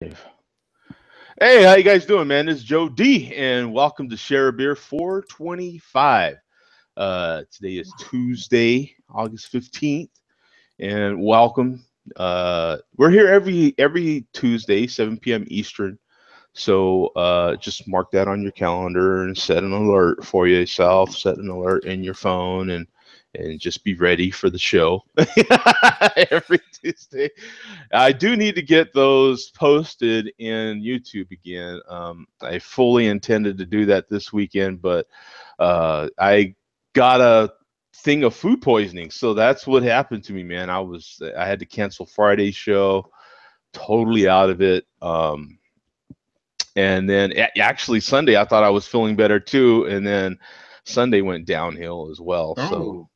Hey, how you guys doing, man? This is Joe D, and welcome to Share a Beer 425. Today is Tuesday, August 15th, and welcome. We're here every Tuesday, 7 p.m. Eastern. So just mark that on your calendar and set an alert for yourself. Set an alert in your phone and just be ready for the show every Tuesday. I do need to get those posted in YouTube again. I fully intended to do that this weekend, but I got a thing of food poisoning, so that's what happened to me, man. I had to cancel Friday's show, totally out of it. And then actually Sunday, I thought I was feeling better too, and then Sunday went downhill as well. Oh. So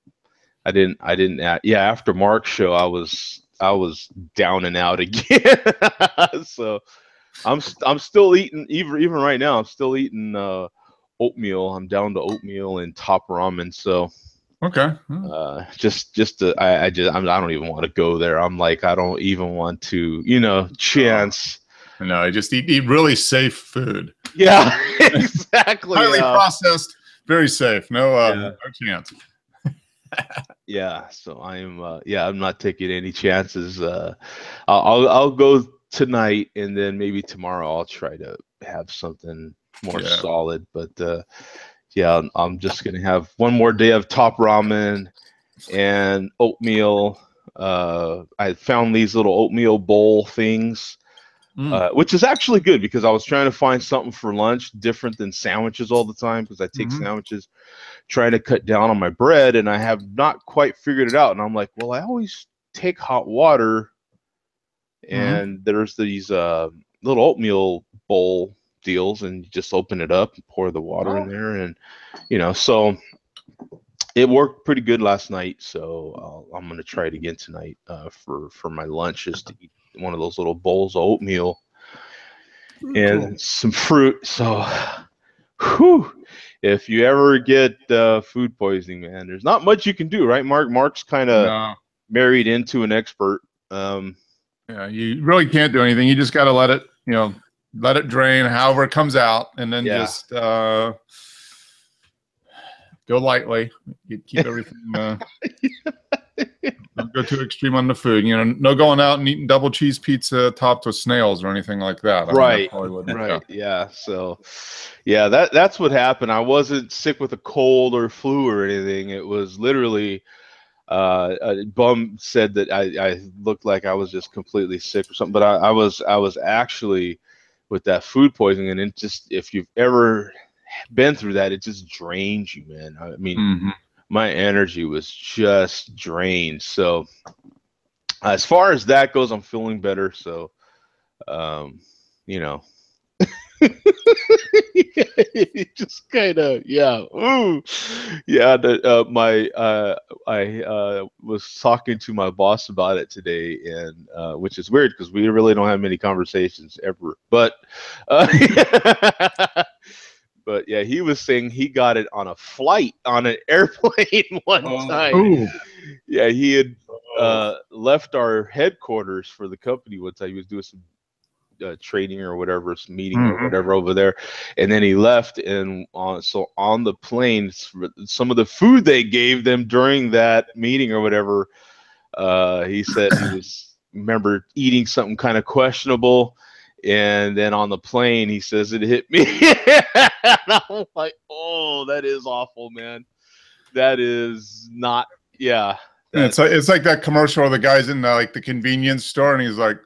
yeah, after Mark's show, I was down and out again. So I'm still eating even right now. I'm still eating oatmeal. I'm down to oatmeal and top ramen. So okay. I don't even want to go there. I'm like, I don't even want to, chance. No, I just eat really safe food. Yeah, exactly. Highly processed, very safe. No chance. Yeah, so I'm not taking any chances. I'll go tonight, and then maybe tomorrow I'll try to have something more solid. But I'm just gonna have one more day of top ramen and oatmeal. I found these little oatmeal bowl things. Which is actually good because I was trying to find something for lunch different than sandwiches all the time because I take sandwiches, trying to cut down on my bread, and I have not quite figured it out. And I'm like, well, I always take hot water, and there's these little oatmeal bowl deals, and you just open it up and pour the water in there, and so it worked pretty good last night. So I'm gonna try it again tonight for my lunch, just to eat one of those little bowls of oatmeal and some fruit. So, if you ever get food poisoning, man, there's not much you can do, right, Mark? Mark's kind of married into an expert. Yeah, you really can't do anything. You just got to let it drain however it comes out, and then just go lightly. You keep everything. Don't go too extreme on the food. No going out and eating double cheese pizza topped with snails or anything like that. Right. Yeah. So, that's what happened. I wasn't sick with a cold or flu or anything. It was literally a bum said that I looked like I was just completely sick or something. But I was actually with that food poisoning, and it just, if you've ever been through that, it just drains you, man. I mean. My energy was just drained. So as far as that goes, I'm feeling better. So, just kind of, I was talking to my boss about it today, and which is weird because we really don't have many conversations ever. But But yeah, he was saying he got it on a flight on an airplane one time. Ooh. Yeah, he had left our headquarters for the company one time. He was doing some training or whatever, some meeting or whatever over there, and then he left. And so on the plane, some of the food they gave them during that meeting or whatever, he said remember eating something kind of questionable. And then on the plane, he says it hit me. And I'm like, oh, that is awful, man. That is not, It's like that commercial where the guy's in the convenience store, and he's like,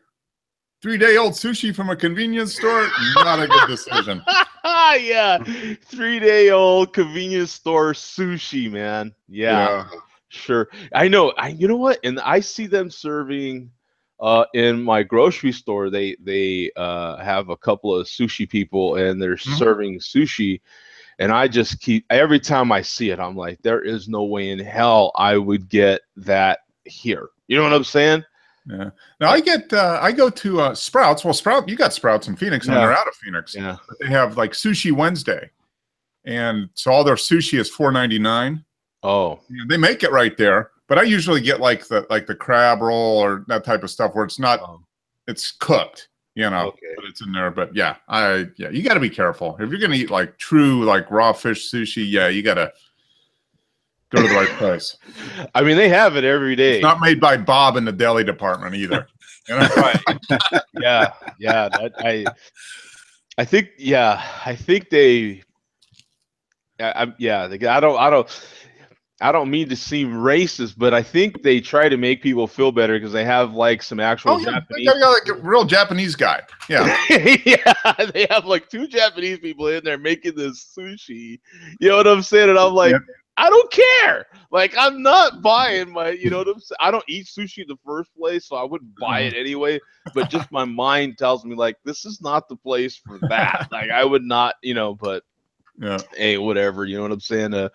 3-day-old sushi from a convenience store? Not a good decision. Yeah, 3-day-old convenience store sushi, man. Yeah. Sure. I know. You know what? And I see them serving. In my grocery store, they have a couple of sushi people, and they're serving sushi, and I just keep, every time I see it, I'm like, there is no way in hell I would get that here. You know what I'm saying? Yeah. Now I go to Sprouts. Well, you got Sprouts in Phoenix, and they're out of Phoenix. Yeah. But they have like Sushi Wednesday, and so all their sushi is $4.99. Oh. They make it right there. But I usually get like the crab roll or that type of stuff where it's not, it's cooked. You know, Okay. but it's in there. But yeah, you got to be careful if you're gonna eat like true like raw fish sushi. Yeah, you got to go to the right place. I mean, they have it every day. It's not made by Bob in the deli department either. You know? Right. Yeah. I think they. I don't mean to seem racist, but I think they try to make people feel better because they have like some actual Japanese. They got like a real Japanese guy. Yeah. Yeah, they have like 2 Japanese people in there making this sushi. You know what I'm saying? And I'm like, yep. I don't care. Like, I'm not buying my, you know what I'm saying? I don't eat sushi in the first place, so I wouldn't buy it anyway. But just my mind tells me, like, this is not the place for that. Like, I would not, you know, but yeah, hey, whatever. You know what I'm saying?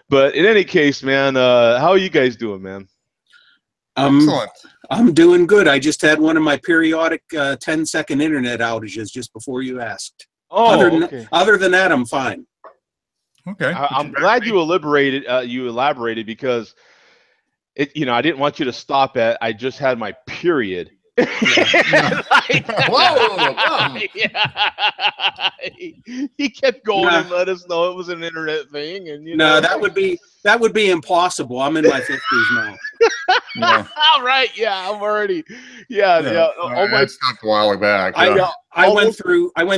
But in any case, man, how are you guys doing, man? Excellent. I'm doing good. I just had one of my periodic 10-second internet outages just before you asked. Oh, other than that, I'm fine. Okay. I'm glad you elaborated because it, you know, I didn't want you to stop at I just had my period. Whoa. Yeah. He kept going and let us know it was an internet thing, and you know, that would be impossible. I'm in my 50s now. Yeah. All right, yeah, I'm already, yeah. Oh, my stopped a while back. I went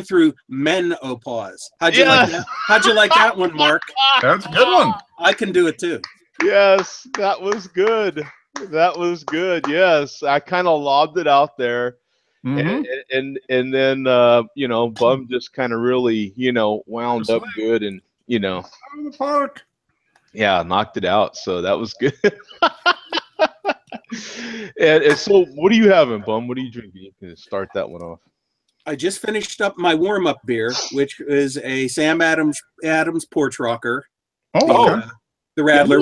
through menopause. How'd you like that? How'd you like that one, Mark? That's a good one. I can do it too. Yes, that was good. That was good. Yes, I kind of lobbed it out there, and then you know, Bum just kind of really, you know, wound up good, and you know, out of the park. Yeah, knocked it out. So that was good. and so, what are you having, Bum? What are you drinking? You can start that one off. I just finished up my warm-up beer, which is a Sam Adams Porch Rocker. Oh, okay. The Rattler.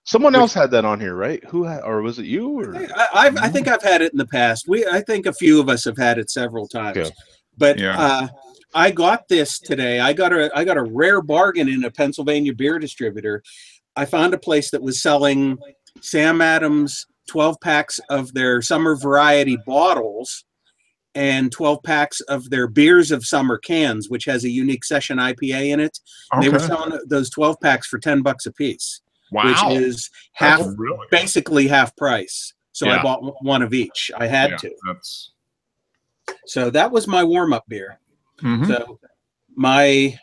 Someone else had that on here, right? Who had, or was it you? Or? I think I've had it in the past. I think a few of us have had it several times. Okay. But I got this today. I got a rare bargain in a Pennsylvania beer distributor. I found a place that was selling Sam Adams 12 packs of their summer variety bottles and 12 packs of their beers of summer cans, which has a unique session IPA in it. Okay. They were selling those 12 packs for $10 a piece. Wow. Which is basically half price. So I bought one of each. I had to. So that was my warm-up beer. So my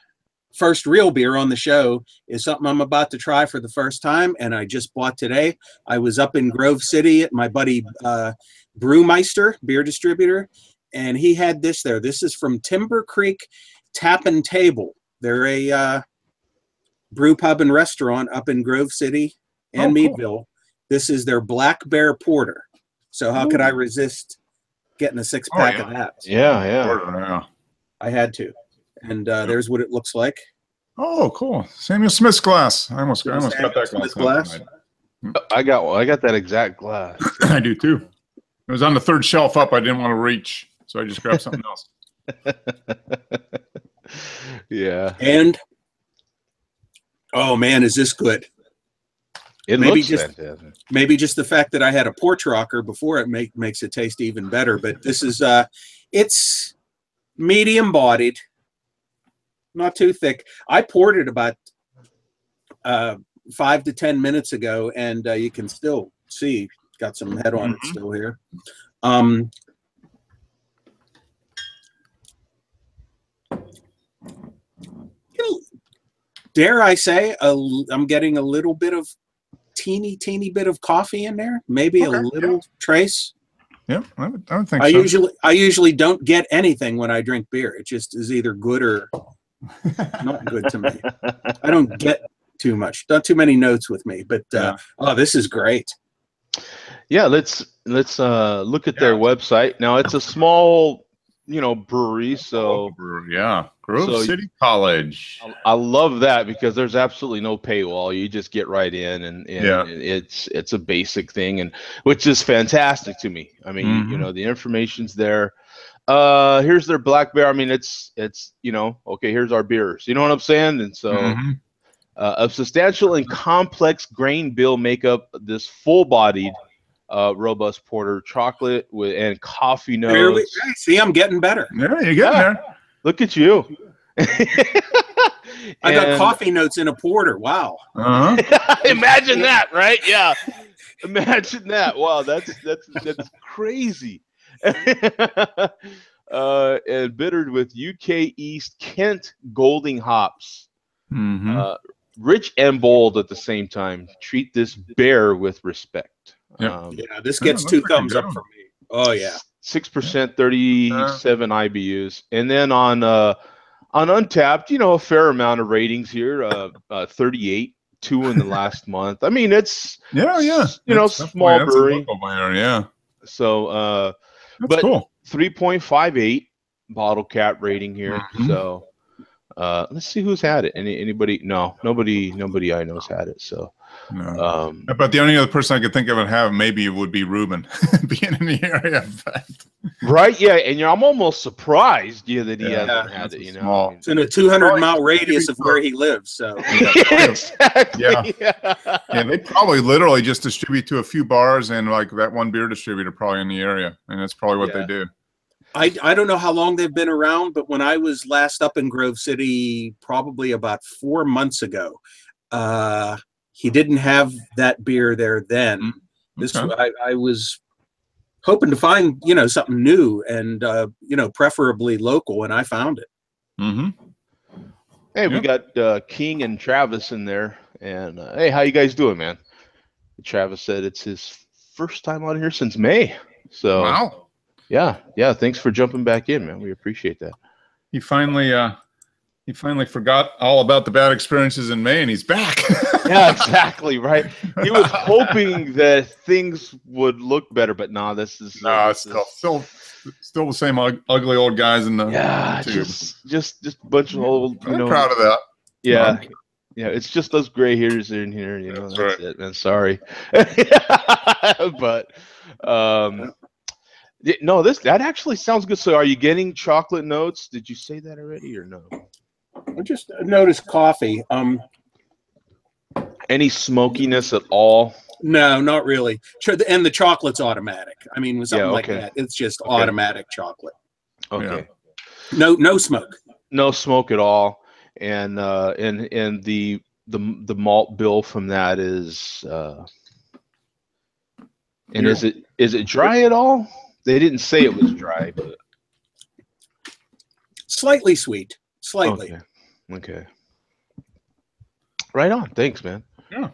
first real beer on the show is something I'm about to try for the first time, and I just bought today. I was up in Grove City at my buddy Brewmeister, beer distributor, and he had this there. This is from Timber Creek Tap and Table. They're a brew pub and restaurant up in Grove City and Meadville. Cool. This is their Black Bear Porter. So how could I resist getting a 6-pack of that? Yeah. I had to. And there's what it looks like. Oh, cool. Samuel Smith's glass. I almost got that glass. I got that exact glass. I do too. It was on the 3rd shelf up. I didn't want to reach, so I just grabbed something else. Yeah. And oh man, is this good? It looks fantastic. Maybe just the fact that I had a porch rocker before it makes it taste even better. But this is it's medium bodied, not too thick. I poured it about 5 to 10 minutes ago, and you can still see got some head on it still here. Dare I say, I'm getting a little bit of teeny bit of coffee in there, maybe a little trace. Yeah, I would think so. I usually don't get anything when I drink beer. It just is either good or not good to me. I don't get too much, not too many notes with me. But oh, this is great. Yeah, let's look at their website. Now it's a small, brewery. So Grove City College. I love that because there's absolutely no paywall. You just get right in, and it's a basic thing, and which is fantastic to me. I mean, the information's there. Here's their Black Bear. I mean, it's okay. Here's our beers. You know what I'm saying? And so, a substantial and complex grain bill make up this full-bodied robust porter chocolate and coffee notes. See, I'm getting better. Yeah, you're getting there. Look at you. I got coffee notes in a porter. Wow. Imagine that, right? Yeah. Imagine that. Wow, that's crazy. And bittered with UK East Kent Golding hops. Rich and bold at the same time. Treat this beer with respect. Yeah, this gets 2 thumbs up for me. Oh yeah. 6%, 37 IBUs. And then on Untapped, a fair amount of ratings here. 38, 2 in the last month. I mean, it's small brewery. Yeah. So that's but cool. 3.58 bottle cap rating here. So let's see who's had it. Anybody? No, nobody I know's had it. So but the only other person I could think of and have maybe would be Ruben being in the area. Right? Yeah, and I'm almost surprised that he hasn't had it. It's in a 200-mile radius of where he lives. So exactly. Yeah, they probably literally just distribute to a few bars and like that one beer distributor probably in the area, and that's probably what they do. I don't know how long they've been around, but when I was last up in Grove City, probably about 4 months ago, he didn't have that beer there then. I was hoping to find something new and preferably local, and I found it. Hey, we got King and Travis in there, and hey, how you guys doing, man? Travis said it's his first time out here since May. So wow. Yeah. Thanks for jumping back in, man. We appreciate that. He finally forgot all about the bad experiences in May, and he's back. Yeah, exactly right. He was hoping that things would look better, but no, this is still the same ugly old guys in the tube. Just a bunch of old. I'm proud of that. Yeah. Yeah, it's just those gray hairs in here. That's right. It, man. Sorry, but no, that actually sounds good. So, are you getting chocolate notes? Did you say that already or no? I just noticed coffee. Any smokiness at all? No, not really. And the chocolate's automatic. I mean, with something like that, it's just automatic chocolate. Okay. Yeah. No smoke. No smoke at all. And the malt bill from that is and is it dry at all? They didn't say it was dry, but slightly sweet. Slightly. Okay. Right on. Thanks, man. Yeah.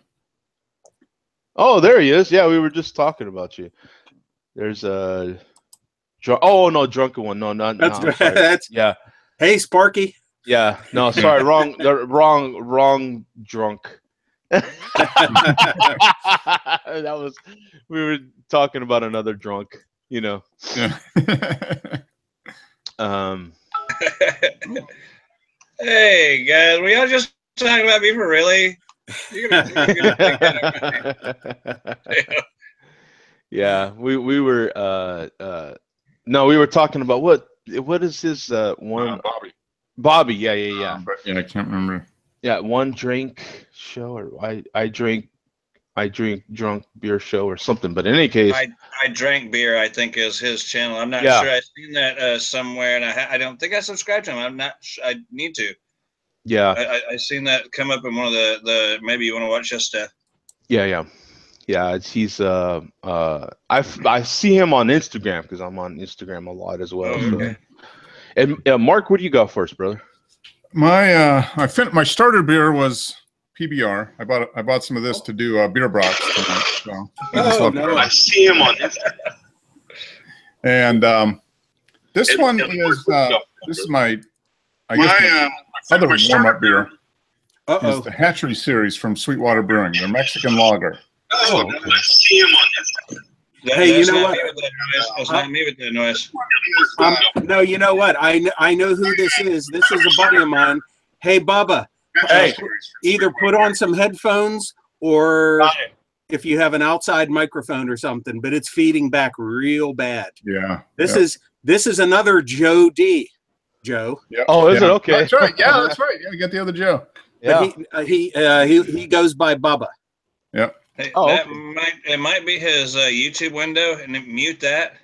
Oh, there he is. Yeah, we were just talking about you. There's a drunken one. No, that's yeah. Hey, Sparky. Yeah. No, sorry, wrong drunk. That was we were talking about another drunk, Yeah. Hey guys, were y'all just talking about me for really? Yeah, we were no, we were talking about what is his one Bobby, yeah. But I can't remember. Yeah, one drink show or I drink drunk beer show or something. But in any case, I drank beer. I think is his channel. I'm not sure. I've seen that somewhere, and I don't think I subscribed to him. I'm not. I need to. Yeah, I seen that come up in one of the maybe you want to watch this stuff. Yeah. He's I see him on Instagram because I'm on Instagram a lot as well. Oh, okay. So. And Mark, what do you got for us, brother? My starter beer was PBR. I bought some of this to do beer brats tonight. So I see him on Instagram. And this one is this is my other warm-up beer. Is the Hatchery series from Sweetwater Brewing, their Mexican lager. Oh, okay. I see him on Instagram. Hey, you know what? It's not me with that noise. No, you know what? I know who this is. This is a buddy of mine. Hey, Bubba. Hey. Either put on some headphones or if you have an outside microphone or something, but it's feeding back real bad. Yeah. This is another Joe D. Joe. Yep. Oh, is it okay? That's right. Yeah, that's right. Yeah, we got the other Joe. Yeah. But he goes by Bubba. Yep. Oh, that okay. might be his YouTube window, and mute that.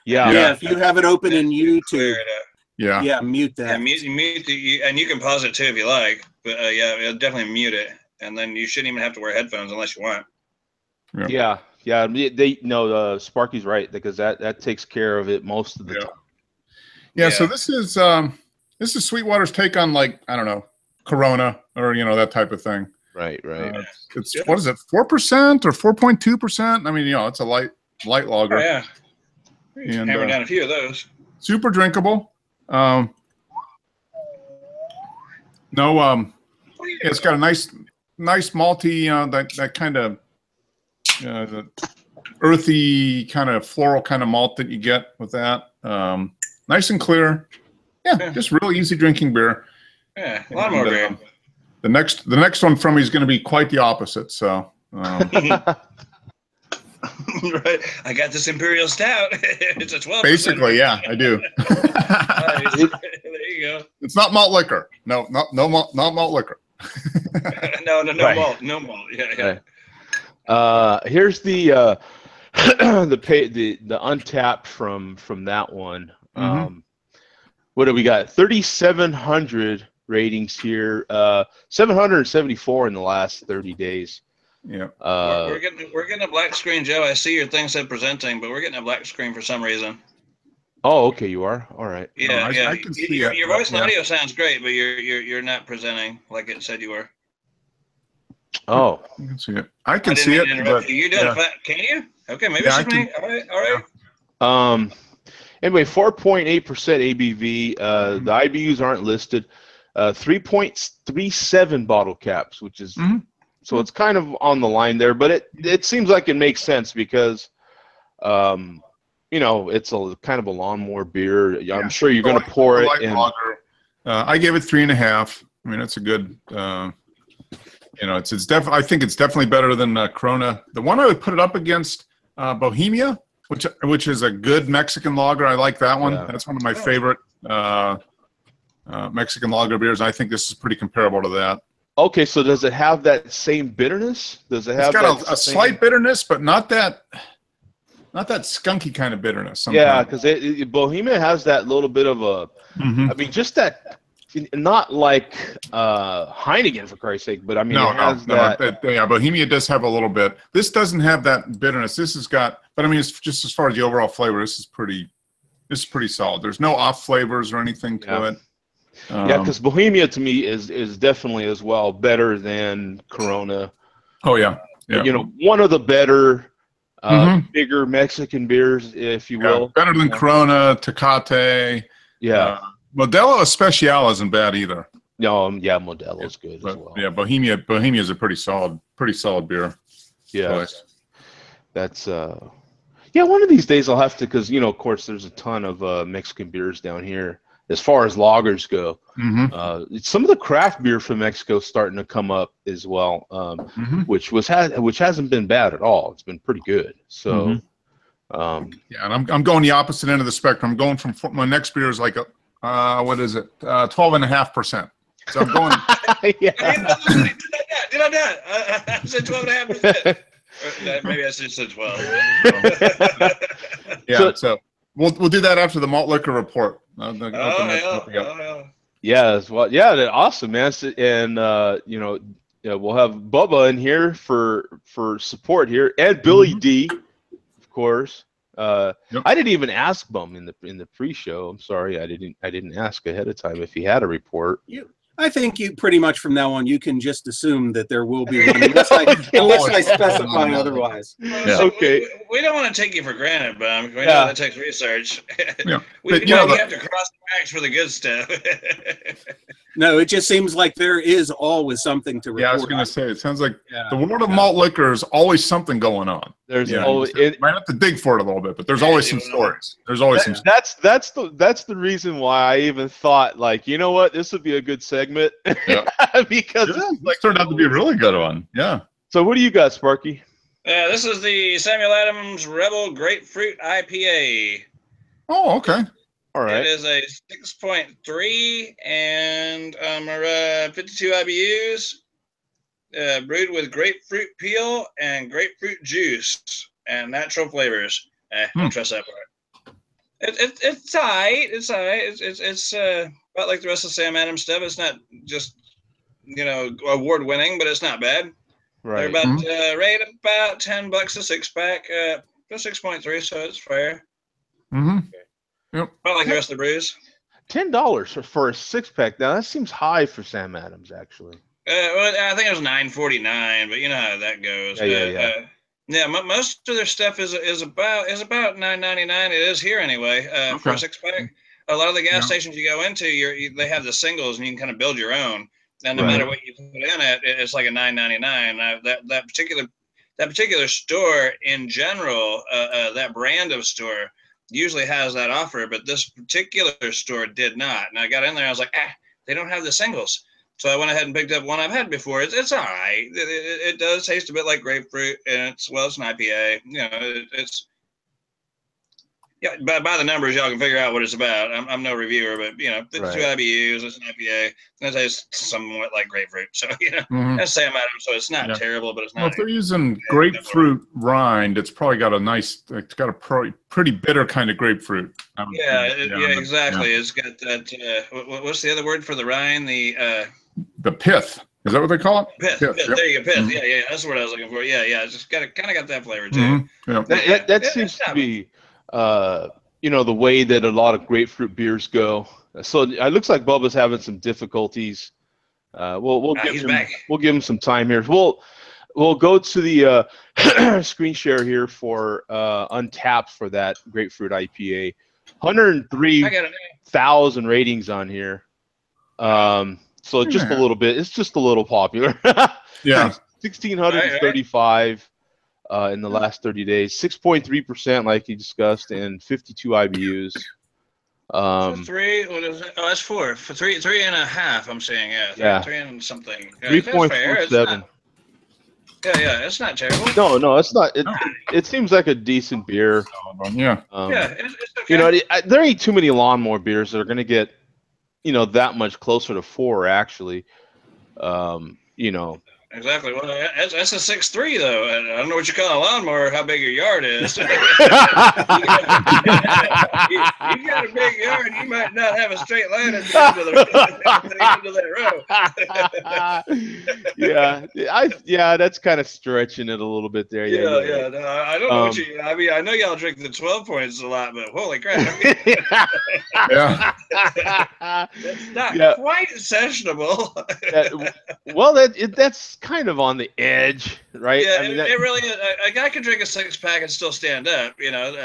Yeah. If you have it open in YouTube, yeah, mute that. Yeah, mute and you can pause it too if you like. But yeah, it'll definitely mute it, and then you shouldn't even have to wear headphones unless you want. Yeah. They no, Sparky's right, because that takes care of it most of the time. Yeah. So this is Sweetwater's take on, like, I don't know, Corona or that type of thing. Right. It's what is it, 4% or 4.2%? I mean, it's a light lager. Oh, yeah. And hammer down a few of those. Super drinkable. It's got a nice malty, that kind of the earthy kind of floral kind of malt that you get with that. Nice and clear. Yeah, just real easy drinking beer. Yeah, a lot more beer. The next one from me is going to be quite the opposite. So. Right, I got this Imperial Stout. It's a 12%. Basically, yeah, I do. There you go. It's not malt liquor. No malt liquor. No malt. Yeah. Here's the the untapped from that one. What do we got? 3,700 ratings here. 774 in the last 30 days. Yeah. We're getting a black screen, Joe. I see your thing said presenting, but we're getting a black screen for some reason. Oh, okay, you are. All right. Yeah, no, I can see it. Your voice and audio sounds great, but you're not presenting like it said you were. Oh, I can see it. I can see it. But, you're doing it. Can you? Okay, maybe it's just me. All right. Anyway, 4.8% ABV. The IBUs aren't listed. 3.37 bottle caps, which is so it's kind of on the line there, but it seems like it makes sense because it's a kind of a lawnmower beer. I'm sure you're going to pour it in. I gave it 3.5. I mean, it's a good. It's definitely. I think it's definitely better than Corona. The one I would put it up against, Bohemia, which is a good Mexican lager. I like that one. Yeah. That's one of my favorite Mexican lager beers. I think this is pretty comparable to that. Okay, so does it have that same bitterness? Does it have? It's got a slight bitterness, but not that skunky kind of bitterness. Sometimes. Yeah, because Bohemia has that little bit of a. I mean, just that. Not like Heineken, for Christ's sake, but I mean, Bohemia does have a little bit. This doesn't have that bitterness. This has got, but I mean, it's just as far as the overall flavor, this is pretty solid. There's no off flavors or anything to it. Yeah, because Bohemia to me is definitely as well better than Corona. Oh yeah. One of the better, bigger Mexican beers, if you will. Better than Corona, Tecate. Yeah. Modelo Especial isn't bad either. No, Modelo is good as well. Yeah, Bohemia is a pretty solid beer. Yeah, that's one of these days I'll have to, because of course there's a ton of Mexican beers down here as far as lagers go. Some of the craft beer from Mexico is starting to come up as well, which hasn't been bad at all. It's been pretty good. So, and I'm going the opposite end of the spectrum. I'm going from my next beer is like a. What is it? 12.5%. So I'm going. Did I not? I said 12.5%. Maybe I should said 12. So we'll do that after the malt liquor report. Awesome, man. And we'll have Bubba in here for support here, and Billy D, of course. I didn't even ask Bum in the pre-show. I'm sorry, I didn't ask ahead of time if he had a report. I think you pretty much from now on you can just assume that there will be one unless I specify otherwise. Yeah. Okay. We don't want to take you for granted, Bum. We know that takes research. We have to cross the tracks for the good stuff. No, it just seems like there is always something to report. Yeah, I was going to say, it sounds like the world of malt liquor is always something going on. There's always, might have to dig for it a little bit, but there's always some stories. There's always some. That's the reason why I even thought, like, you know what, this would be a good segment because it turned out to be a really good one. Yeah. So what do you got, Sparky? This is the Samuel Adams Rebel Grapefruit IPA. Oh, okay. All right. It is a 6.3 and 52 IBUs. brewed with grapefruit peel and grapefruit juice and natural flavors. Don't trust that part. It's tight. It's tight. It's about like the rest of Sam Adams stuff. It's not just award winning, but it's not bad. Right. They're about right about $10 a 6-pack. For 6.3, so it's fair. Yep. About like the rest of the brews. $10 for a 6-pack. Now that seems high for Sam Adams, actually. Well, I think it was $9.49, but you know how that goes. Yeah. Most of their stuff is about $9.99. It is here anyway for a 6-pack. A lot of the gas stations you go into, they have the singles, and you can kind of build your own. And no matter what you put in it, it's like a $9.99. That particular store in general, that brand of store usually has that offer, but this particular store did not. And I got in there, I was like, they don't have the singles. So I went ahead and picked up one I've had before. It's all right. It does taste a bit like grapefruit, and it's an IPA. It's by the numbers, y'all can figure out what it's about. I'm no reviewer, but it's 2 IBUs. It's an IPA. And it tastes somewhat like grapefruit. So that's Sam Adams. So it's not terrible, but it's not. Well, if they're using grapefruit rind, it's probably got a pretty bitter kind of grapefruit. Exactly. It's got that. What's the other word for the rind? The pith. Is that what they call it? Pith. Yep. There you go. Pith. Yeah. That's what I was looking for. Yeah. It's just kind of got that flavor too. That seems to be, the way that a lot of grapefruit beers go. So it looks like Bubba's having some difficulties. We'll give him some time here. We'll go to the screen share here for Untapped for that grapefruit IPA. 103,000 ratings on here. So just a little bit. It's just a little popular. 1,635 in the last 30 days. 6.3%, like you discussed, and 52 IBUs. Three. What is it? Oh, that's 4. For 3.5. I'm saying 3 and something. 3.47. It's not terrible. No, it's not. It seems like a decent beer. It's okay. There ain't too many lawnmower beers that are going to get that much closer to 4, actually. Exactly. Well, that's a 6.3 though. I don't know what you call a lawnmower. How big your yard is? You got a big yard. You might not have a straight line at the end of that row. That's kind of stretching it a little bit there. No, I don't know what you. I mean, I know y'all drink the 12 points a lot, but holy crap! That's not quite sessionable. That's kind of on the edge, right? Yeah, it really is. A guy can drink a 6-pack and still stand up, But you got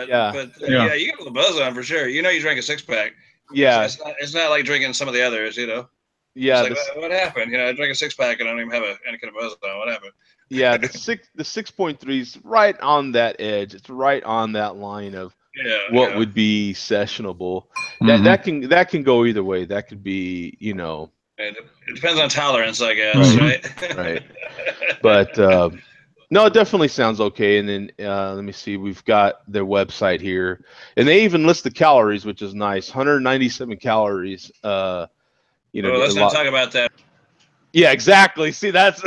a little buzz on for sure. You drink a 6-pack. Yeah, it's not like drinking some of the others, Yeah. It's like, what happened? I drank a 6-pack and I don't even have any kind of buzz on. What happened? Yeah, the 6.3 is right on that edge. It's right on that line of what would be sessionable. That can go either way. That could be, It depends on tolerance, I guess, right? Right. But no, it definitely sounds okay. And then let me see. We've got their website here, and they even list the calories, which is nice. 197 calories. Let's not talk about that. Yeah, exactly. See, that's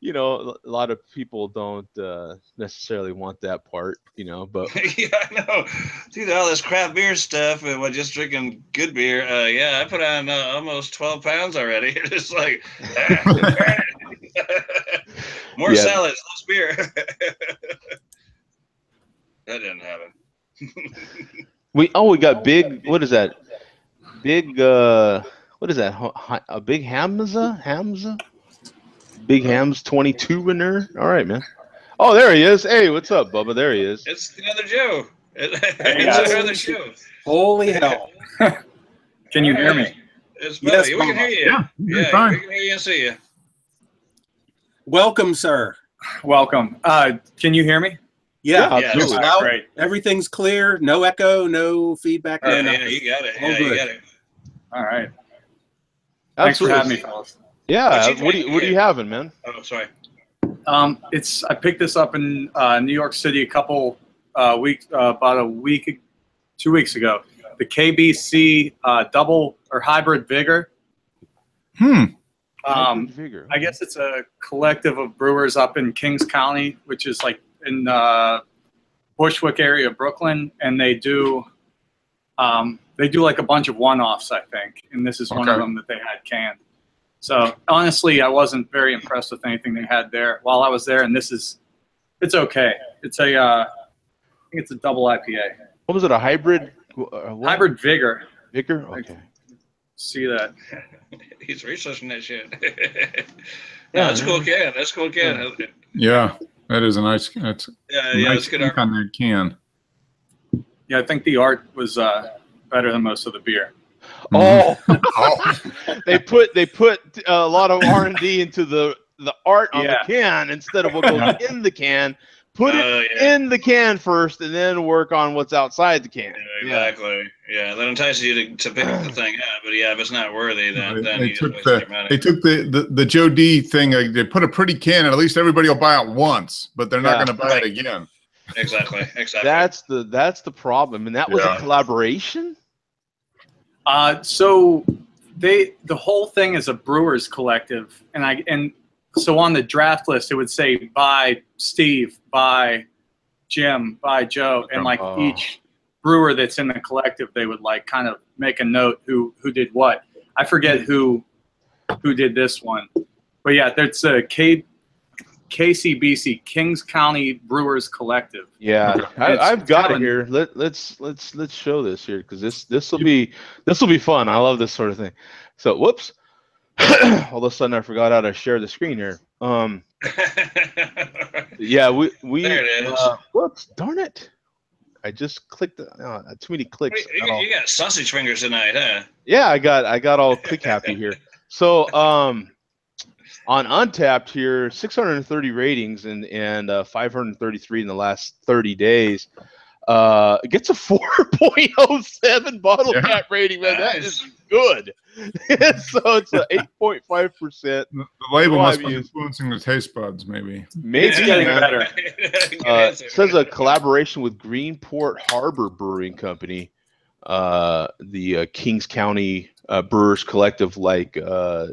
a lot of people don't necessarily want that part, but yeah, I know. Dude, all this craft beer stuff and just drinking good beer. I put on almost 12 pounds already. It's like more salads, less beer. That didn't happen. We got big. What is that? Big. What is that? A big Hamza? Big Ham's 22 in there. All right, man. Oh, there he is. Hey, what's up, Bubba? There he is. It's the other Joe. It's another show. Holy hell. Can you hear me? Yes, we can hear you. Yeah, fine. We can hear you and see you. Welcome, sir. Welcome. Can you hear me? Yeah, absolutely. Loud. Great. Everything's clear. No echo, no feedback. Yeah, you got it. You got it. All right. Thanks for having me, fellas. Yeah. What are you having, man? Oh, sorry. I picked this up in New York City about 2 weeks ago. The KBC double or hybrid vigor. I guess it's a collective of brewers up in Kings County, which is like in Bushwick area of Brooklyn, and they do like a bunch of one-offs, I think, and this is one of them that they had canned. So honestly, I wasn't very impressed with anything they had there while I was there, and it's okay. It's I think it's a double IPA. What was it? A hybrid? Hybrid Vigor. Vigor? Okay. See that? He's researching that shit. No, that's cool can. That's cool can. Yeah, that is a nice. That's nice good art on that can. Yeah, I think the art was better than most of the beer. Oh, they put a lot of R&D into the art on the can instead of what goes in the can. Put it in the can first, and then work on what's outside the can. Yeah, exactly. Yeah, that entices you to pick the thing up. But yeah, if it's not worthy, then they took the Joe D thing. They put a pretty can, and at least everybody will buy it once, but they're not going to buy it again. Exactly. That's the problem, and that was a collaboration. So the whole thing is a brewers collective, and so on the draft list it would say by Steve, by Jim, by Joe, and like each brewer that's in the collective, they would like kind of make a note who did what. I forget who did this one, but yeah, there's a KCBC, Kings County Brewers Collective. Yeah, I've got it here. Let's show this here because this will be fun. I love this sort of thing. So whoops, all of a sudden I forgot how to share the screen here. Yeah, we there it is. Whoops, darn it! I just clicked. Too many clicks. You got sausage fingers tonight, huh? Yeah, I got all click happy here. So on Untappd here, 630 ratings and 533 in the last 30 days. It gets a 4.07 bottle cap rating, man. That is good. So it's a 8.5%. The label must be influencing the taste buds, maybe. Maybe it's getting better. It says a collaboration with Greenport Harbor Brewing Company, the Kings County Brewers Collective. Like, do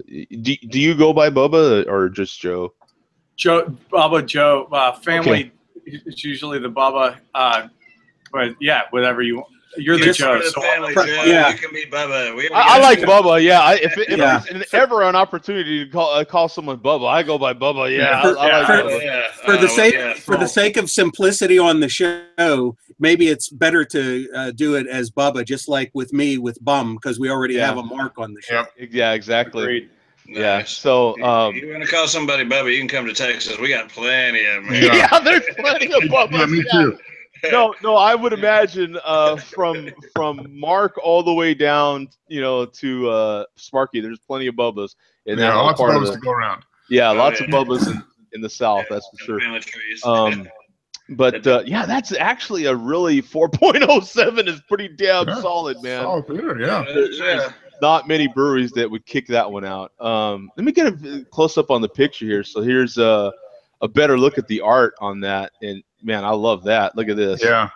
you go by Bubba or just Joe? Bubba, Joe. Family. Okay. It's usually the Bubba. But yeah, whatever you want. You're the Joe. So family, Joe. Yeah, you can be Bubba. I like Bubba. Yeah, if there's ever an opportunity to call someone Bubba, I go by Bubba. Yeah, for the sake of simplicity on the show, maybe it's better to do it as Bubba, just like with me with Bum, because we already have a mark on the show. Yeah, exactly. Agreed. Yeah. So you want to call somebody Bubba, you can come to Texas. We got plenty of them. Yeah, there's plenty of Bubbas. Yeah, me too. No, I would imagine from Mark all the way down, to Sparky, there's plenty of Bubbas in that lots part of Bubbas to go around. Yeah, lots of Bubbas in the South, that's for sure. But that's actually a really 4.07 is pretty damn solid, man. Solid beer, yeah. There's not many breweries that would kick that one out. Let me get a close up on the picture here. So here's a better look at the art on that, and man, I love that. Look at this. Yeah.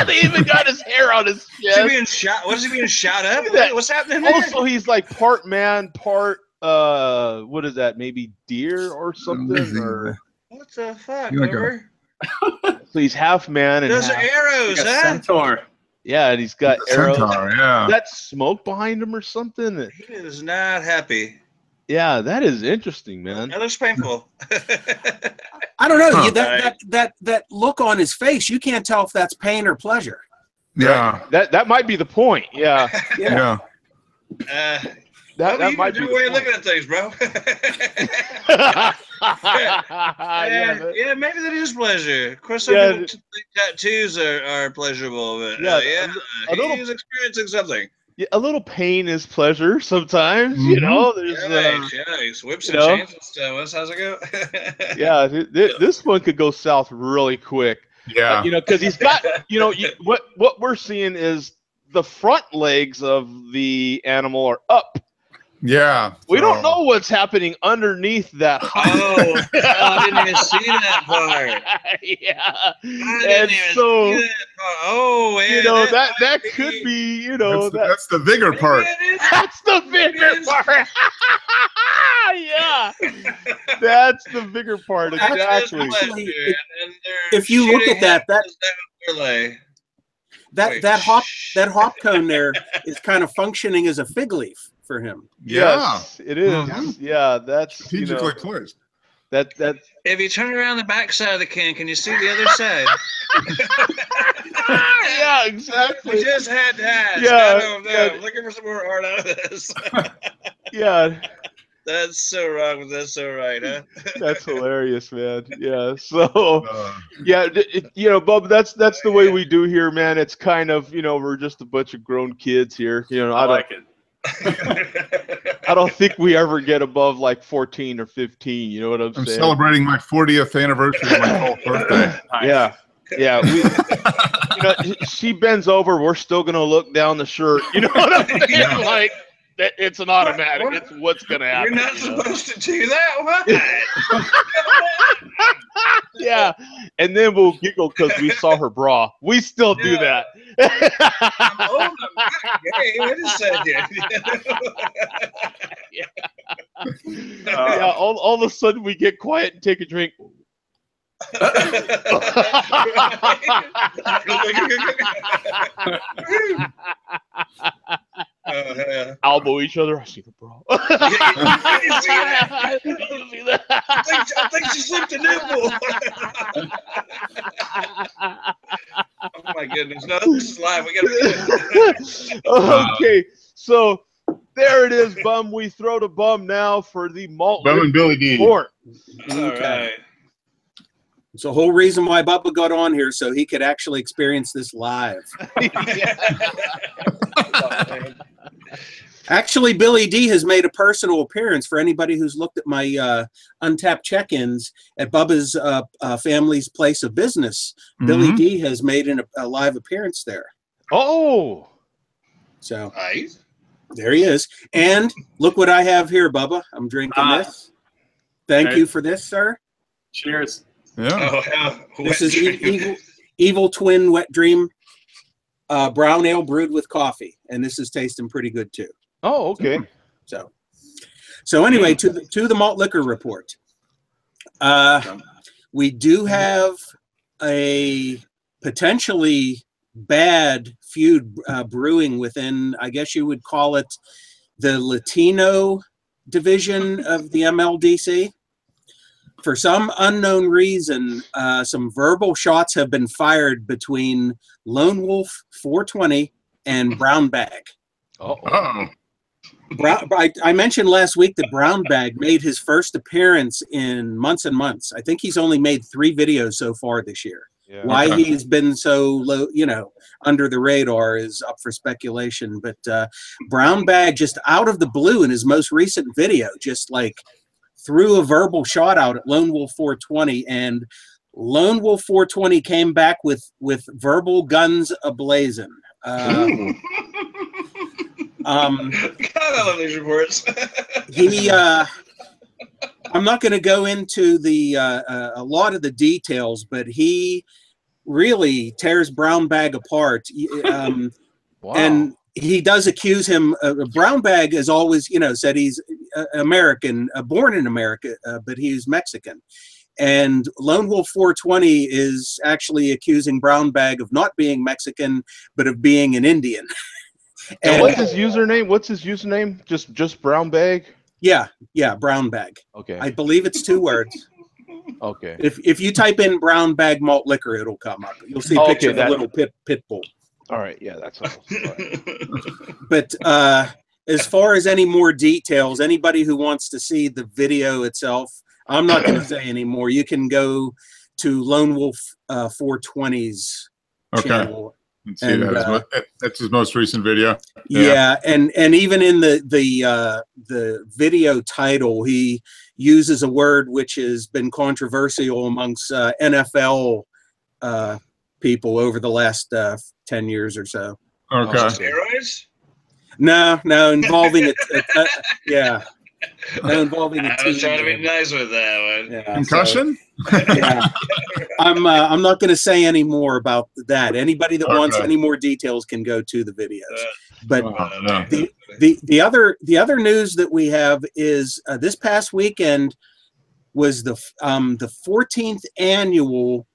They even got his hair on his chest. What is he being shot up? What's happening there? Also, he's like part man, part what is that? Maybe deer or something? Or what the fuck? Over? So he's half man and those are arrows, huh? Centaur. Yeah, and he's got arrows. Centaur, yeah. Is that smoke behind him or something? He is not happy. Yeah, that is interesting, man. That looks painful. I don't know. That look on his face, you can't tell if that's pain or pleasure. Yeah. That might be the point. Yeah. Yeah. That might be the way of looking at things, bro. Yeah, maybe that is pleasure. Of course, some people think tattoos are pleasurable, but he's experiencing something. Yeah, a little pain is pleasure sometimes, There's he whips and chains and stuff. How's it go? Yeah, this one could go south really quick. Yeah, because he's got, what we're seeing is the front legs of the animal are up. Yeah, we don't know what's happening underneath that. I didn't even see that part. Yeah, see that part. Oh, yeah, that could be, that's the vigor part. That's the vigor part. Yeah, that's the bigger part. Exactly. Actually, if you look at that hop cone there is kind of functioning as a fig leaf for him. Yes, it is. Yeah, that's strategically placed. That if you turn around the back side of the can you see the other side? Yeah, exactly. We just had to ask. Yeah, I'm looking for some more art out of this. Yeah. That's so wrong, but that's so right, huh? That's hilarious, man. Yeah. So, yeah, Bub, that's the way we do here, man. It's kind of, we're just a bunch of grown kids here. I like it. I don't think we ever get above like 14 or 15. You know what I'm saying? I'm celebrating my 40th anniversary of my 12th birthday. Yeah. Yeah. She bends over. We're still going to look down the shirt. You know what I'm saying? Yeah. Like, it's an automatic. It's what's going to happen. You're not supposed to do that. What? Yeah. And then we'll giggle because we saw her bra. We still do that. I'm gay. Wait a second. Yeah. All of a sudden we get quiet and take a drink. Elbow each other. I see the bra. You see that? You see that? I think she slipped a nipple. Oh my goodness! No, this is live. We gotta. Okay, so there it is, Bum. We throw to Bum now for the malt. Bum and Billy D. All right. It's the whole reason why Bubba got on here, so he could actually experience this live. Actually, Billy D has made a personal appearance for anybody who's looked at my untapped check-ins at Bubba's family's place of business. Billy D has made a live appearance there. Oh! So nice. There he is. And look what I have here, Bubba. I'm drinking this. Thank you for this, sir. Cheers. Yeah. Oh, this is Evil Twin Wet Dream brown ale brewed with coffee, and this is tasting pretty good too. Oh, okay. So anyway, to the malt liquor report. We do have a potentially bad feud brewing within, I guess you would call it, the Latino division of the MLDC. For some unknown reason, some verbal shots have been fired between Lone Wolf 420 and Brown Bag. Uh-oh. I mentioned last week that Brown Bag made his first appearance in months and months. I think he's only made 3 videos so far this year. Yeah. Why he's been so low, under the radar is up for speculation. But Brown Bag, just out of the blue in his most recent video, just like threw a verbal shot out at Lone Wolf 420, and Lone Wolf 420 came back with verbal guns ablazing. God, I love these reports. I'm not going to go into a lot of the details, but he really tears Brown Bag apart. Wow. And he does accuse him. Brown Bag has always, said he's American, born in America, but he's Mexican. And Lone Wolf 420 is actually accusing Brown Bag of not being Mexican, but of being an Indian. And what's his username? Just Brown Bag? Yeah, Brown Bag. Okay. I believe it's 2 words. Okay. If you type in Brown Bag malt liquor, it'll come up. You'll see a picture of a little pit bull. All right, yeah, that's all. Right. But as far as any more details, anybody who wants to see the video itself, I'm not going to say any more. You can go to Lone Wolf 420's channel. Let's see, that's his most recent video. Yeah, and even in the video title, he uses a word which has been controversial amongst NFL people over the last 10 years or so. Okay. Steroids? No, involving it. Yeah. Not involving a I team. was trying to be nice with that one. Yeah, concussion? So, yeah. I'm not going to say any more about that. Anybody that wants any more details can go to the videos. But the other news that we have is this past weekend was the 14th annual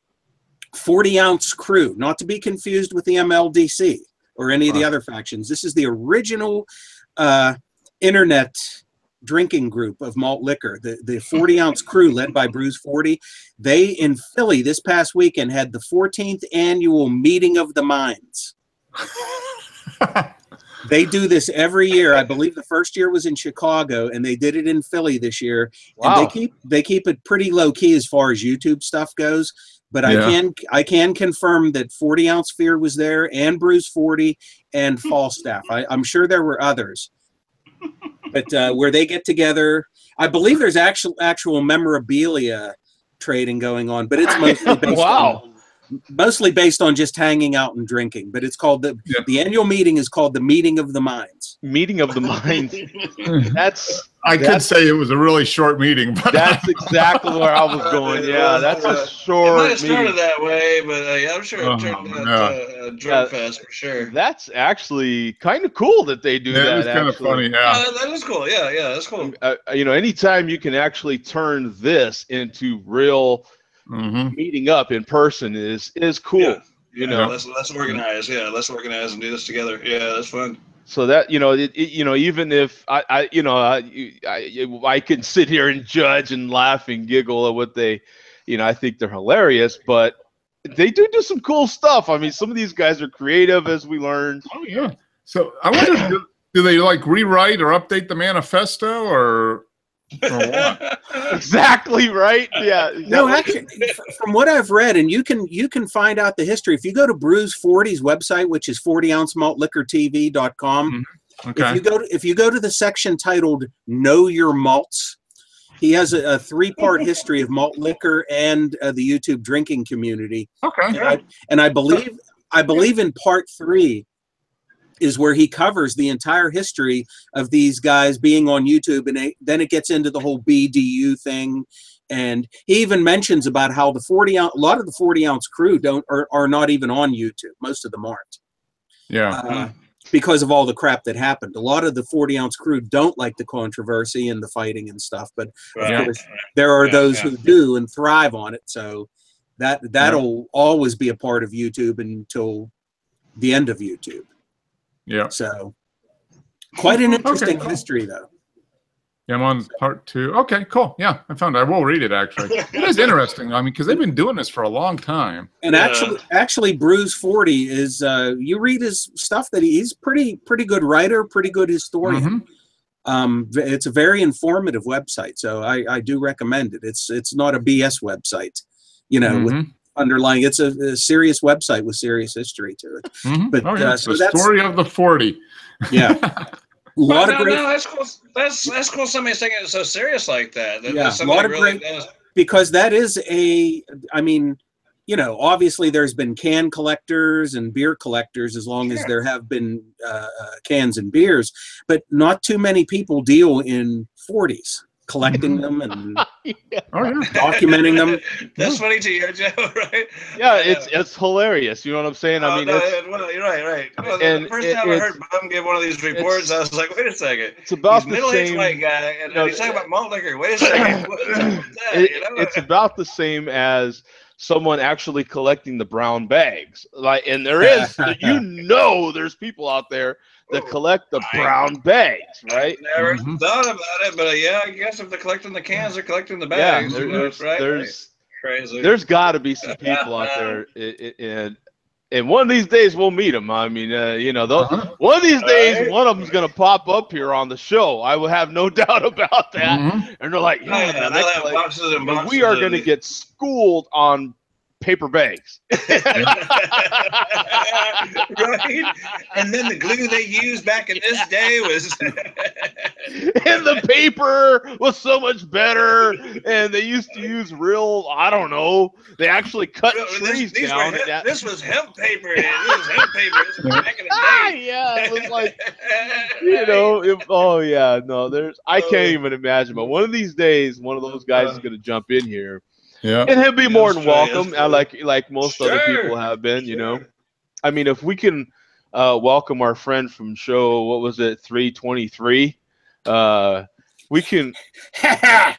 40-ounce crew, not to be confused with the MLDC or any of the other factions. This is the original internet drinking group of malt liquor, the 40-ounce crew led by Brews 40. They, in Philly this past weekend, had the 14th annual meeting of the minds. They do this every year. I believe the first year was in Chicago, and they did it in Philly this year. Wow. And they keep it pretty low key as far as YouTube stuff goes. But I can confirm that 40-ounce Fear was there, and Brews 40, and Falstaff. I'm sure there were others. But where they get together, I believe there's actual memorabilia trading going on, but it's mostly based mostly based on just hanging out and drinking. But it's called the annual meeting is called the Meeting of the Minds. Meeting of the Minds. I could say it was a really short meeting, but that's exactly where I was going. Yeah, that's a short. It might have started that way, but I'm sure it turned out a drunk fest for sure. That's actually kind of cool that they do that. It's kind of funny. Yeah, that is cool. Yeah, that's cool. Anytime you can actually turn this into real meeting up in person is cool. Yeah. Let's organize. Yeah, let's organize and do this together. Yeah, that's fun. So that even if I can sit here and judge and laugh and giggle at what they, I think they're hilarious, but they do some cool stuff. I mean, some of these guys are creative, as we learned. Oh yeah. So I wonder, do they like rewrite or update the manifesto or what? Exactly right. Yeah. No, actually, from what I've read, and you can find out the history if you go to Brews 40's website, which is 40ouncemaltliquortv.com. Okay. If you go to the section titled "Know Your Malts," he has a 3-part history of malt liquor and the YouTube drinking community. Okay. And I believe in part 3 is where he covers the entire history of these guys being on YouTube, and then it gets into the whole BDU thing, and he even mentions about how a lot of the 40-ounce crew are not even on YouTube. Most of them aren't. Yeah. Because of all the crap that happened. A lot of the 40-ounce crew don't like the controversy and the fighting and stuff, but of course there are those who do and thrive on it. So that'll always be a part of YouTube until the end of YouTube. Yeah. So quite an interesting history, though. Yeah, I'm on part 2. Okay, cool. Yeah, I found it. I will read it, actually. It is interesting. I mean, because they've been doing this for a long time. And actually, Brews 40 is, you read his stuff that he's pretty good writer, pretty good historian. It's a very informative website, so I do recommend it. It's not a BS website, with underlying. It's a serious website with serious history to it. But so the story of the 40. Yeah. That's cool. That's cool. Somebody's taking it so serious like that. A lot of great, because that is obviously there's been can collectors and beer collectors as long as there have been cans and beers, but not too many people deal in 40s. Collecting them and documenting them. That's funny to you, Joe, right? Yeah, it's hilarious. You know what I'm saying? I mean, you're right. Well, the first time I heard Bum give one of these reports, I was like, wait a second. It's about he's middle-aged white guy, and he's talking about malt liquor. Wait a second. It's about the same as someone actually collecting the brown bags. And there is, there's people out there that collect the brown bags, right? I never thought about it, but I guess if they're collecting the cans, they're collecting the bags. Yeah, there's crazy. There's got to be some people out there, and one of these days we'll meet them. I mean, one of these days one of them's gonna pop up here on the show. I will have no doubt about that. And they're like, we are gonna get schooled on paper bags. Right? And then the glue they used back in this day was And the paper was so much better. And they used to use real, I don't know, they actually cut trees down. This was hemp paper. This was hemp paper. This was back in the day. Yeah, it was like, you know, oh yeah, no, I can't even imagine. But one of these days, one of those guys is going to jump in here. Yeah. And he'll be more than welcome, like most other people have been, you know. I mean, if we can welcome our friend from show, what was it, 323? We can. Yeah.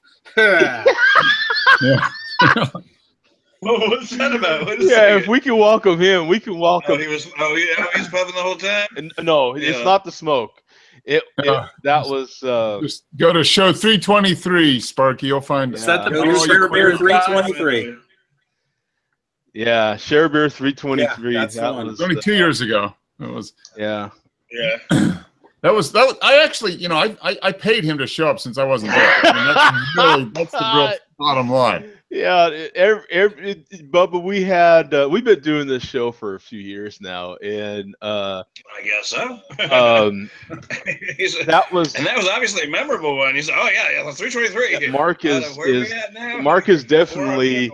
What's that about? If we can welcome him, we can welcome. He was puffing the whole time. No, it's not the smoke. That was. Just go to show 323, Sparky. You'll find it. Share Beer 323. Yeah, Share Beer 323. Yeah, that was only 2 years ago. It was. Yeah. That was. I actually, you know, I paid him to show up since I wasn't there. I mean, that's the real bottom line. Yeah, Bubba, we've been doing this show for a few years now, and I guess so. that was obviously a memorable one. He said, "Oh yeah, 323." Mark is definitely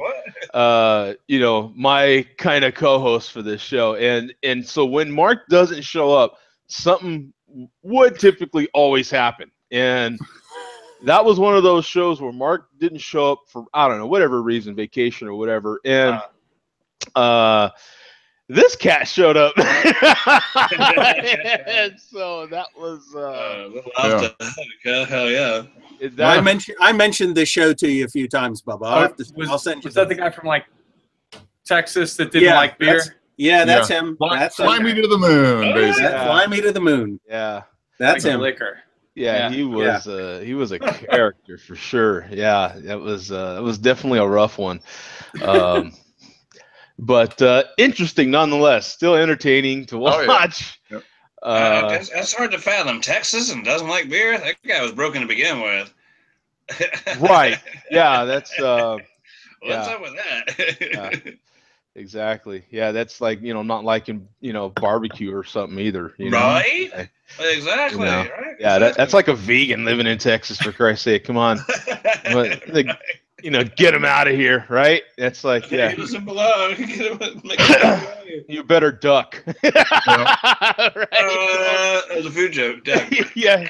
you know, my kind of co-host for this show, and so when Mark doesn't show up, something would typically always happen, and that was one of those shows where Mark didn't show up for, I don't know, whatever reason, vacation or whatever. And this cat showed up. And so that was hell yeah. I mentioned this show to you a few times, Bubba. I'll send you. Was that the guy from like Texas that didn't like beer? That's him. Fly me to the moon, basically. Fly me to the moon. Yeah. That's him. Liquor. Yeah, he was a character for sure. Yeah, it was definitely a rough one. But interesting nonetheless, still entertaining to watch. Oh, yeah. That's hard to fathom. Texas and doesn't like beer? That guy was broken to begin with. Right. Yeah, that's what's up with that? Yeah, exactly. Yeah, that's like, you know, not liking, you know, barbecue or something either. You know? Right? Exactly. You know? Right? Yeah, that's like a vegan living in Texas, for Christ's sake. Come on. You know, get him out of here, right? That's like, yeah. He doesn't belong. You better duck. Right? That was a food joke. Duck. Yeah.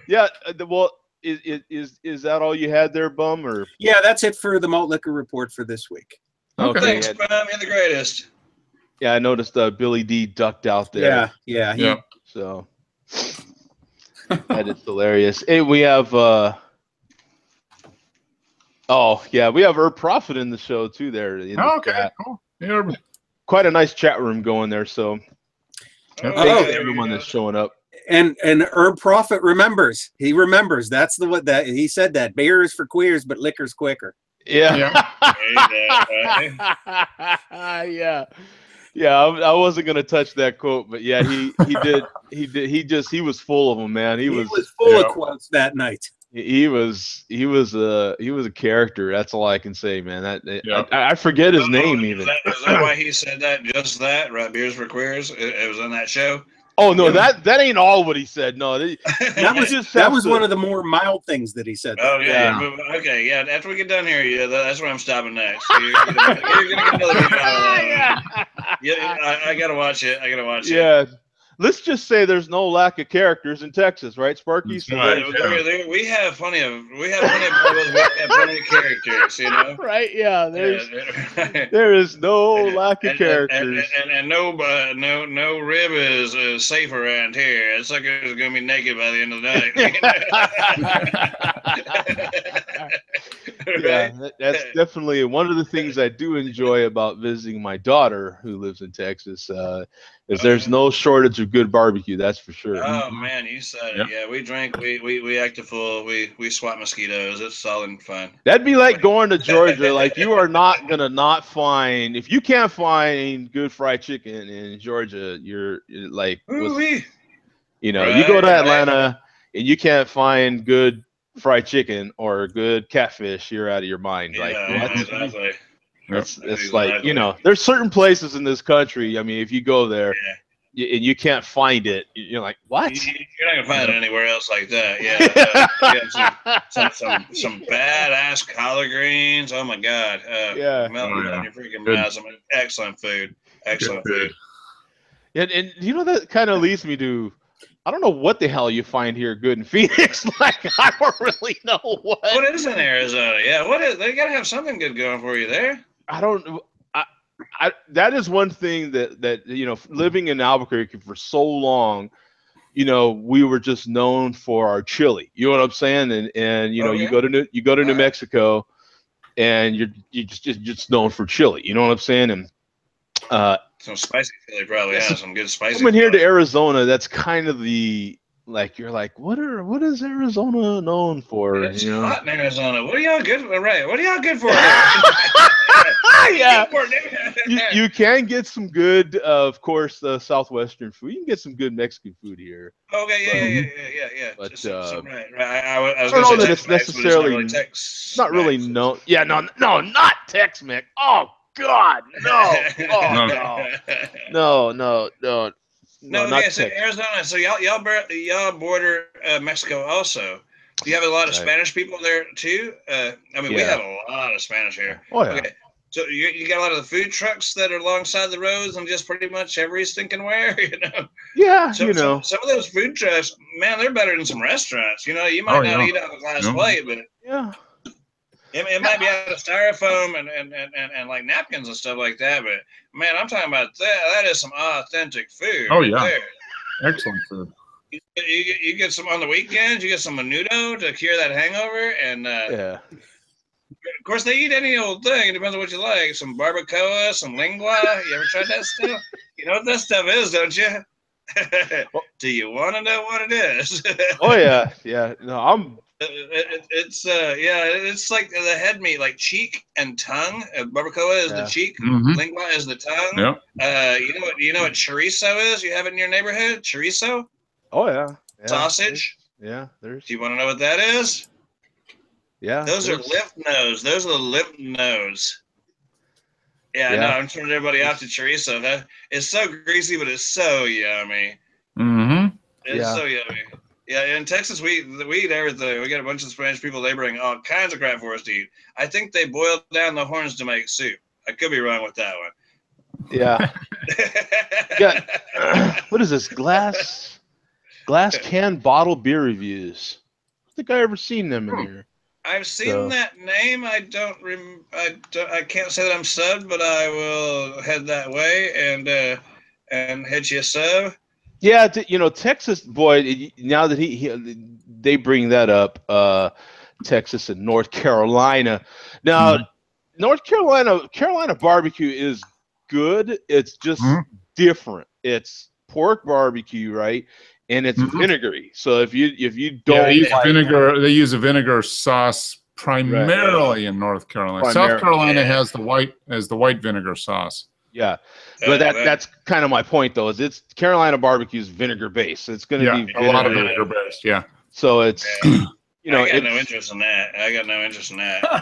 Yeah. Well, is that all you had there, Bum? Or yeah, that's it for the malt liquor report for this week. Okay. Thanks, Bum. You're the greatest. Yeah, I noticed Billy D ducked out there. Yeah. So that is hilarious. Hey, we have we have Herb Prophet in the show too there. Okay, cool. Yeah. Quite a nice chat room going there. So thanks to everyone that's showing up. And Herb Prophet remembers. He remembers. That's that he said that beer is for queers, but liquor's quicker. Yeah. Yeah, I wasn't gonna touch that quote, but yeah, he did. He was full of them, man. He was full of quotes that night. He was a character. That's all I can say, man. I forget his name even. Is that why he said that? Just that, right? Beers for queers. It was on that show. Oh no, that ain't all what he said. No, that was one of the more mild things that he said. Oh yeah. Okay, yeah. After we get done here, that's where I'm stopping next. You're gonna get another video. Yeah, I gotta watch it. Yeah. Let's just say there's no lack of characters in Texas, right, Sparky? So right. We have plenty of plenty of characters, you know. Right? Yeah. There is no lack of characters, and no rib is safe around here. That sucker is gonna be naked by the end of the night. Yeah, that's definitely one of the things I do enjoy about visiting my daughter, who lives in Texas. Is there's no shortage of good barbecue, that's for sure. Oh man, you said it. Yeah, we drink, we act a fool, we swat mosquitoes. It's solid and fun. That'd be like going to Georgia. Like, you are not gonna not find, if you can't find good fried chicken in Georgia, you're like, you know, you go to Atlanta and you can't find good fried chicken or good catfish, you're out of your mind. Yeah, exactly. It's like, you know, there's certain places in this country, I mean, if you go there, and you can't find it. You're like, what? You're not gonna find it anywhere else like that. Yeah, some badass collard greens. Oh my god, melting down your freaking mouth. Some excellent food. Excellent food. And you know, that kind of leads me to, I don't know what the hell you find here good in Phoenix. Like, I don't really know what. What is in Arizona? Yeah, what is? They gotta have something good going for you there. I don't. That is one thing that you know, living in Albuquerque for so long, you know, we were just known for our chili. You know what I'm saying? And you know, you go to New Mexico, and you're just known for chili. You know what I'm saying? And some spicy chili probably has some good spicy. Coming here to Arizona, that's kind of the, like, you're like, what is Arizona known for? It's hot in Arizona. What are y'all good for? Right. What are y'all good for? Yeah. You can get some good, of course, Southwestern food. You can get some good Mexican food here. Okay, yeah. But right. I was don't know that it's necessarily not really known. Yeah, no, not Tex-Mex. Oh God, no. Oh no. No, okay, so Arizona. So y'all border Mexico also. Do you have a lot of Spanish people there too? I mean, we have a lot of Spanish here. Oh yeah. Okay. So you got a lot of the food trucks that are alongside the roads and just pretty much every stinking where, you know. Yeah, some of those food trucks, man, they're better than some restaurants. You know, you might not eat out of a glass plate, but it might be out of styrofoam and like napkins and stuff like that. But man, I'm talking about that. That is some authentic food. Oh yeah, excellent food. You get some on the weekends. You get some menudo to cure that hangover, and of course, they eat any old thing. It depends on what you like. Some barbacoa, some lingua. You ever tried that stuff? You know what that stuff is, don't you? Do you want to know what it is? Oh yeah. No, it's like the head meat, like cheek and tongue. Barbacoa is the cheek. Lingua is the tongue. Yeah. You know what chorizo is? You have it in your neighborhood? Chorizo? Oh yeah. Sausage? Yeah. Do you want to know what that is? Yeah. Those are lymph nodes. Those are the lymph nodes. Yeah, I know. I'm turning everybody off to chorizo. It's so greasy, but it's so yummy. It's so yummy. Yeah, in Texas, we eat everything. We got a bunch of Spanish people. They bring all kinds of crap for us to eat. I think they boil down the horns to make soup. I could be wrong with that one. Yeah. What is this? Glass can bottle beer reviews. I think I ever seen them in here. I've seen that name. I can't say that I'm subbed, but I will head that way and hit you a sub. Yeah, Texas, boy. Now that they bring that up, Texas and North Carolina. Now, North Carolina barbecue is good. It's just different. It's pork barbecue, right? And it's vinegary. So if you don't, they use vinegar. They use a vinegar sauce primarily in North Carolina. South Carolina has the white vinegar sauce. Yeah, but that's kind of my point, though. Is it's Carolina barbecue's vineger based. It's going to be a lot of vinegar based. Yeah. So it's I got no interest in that.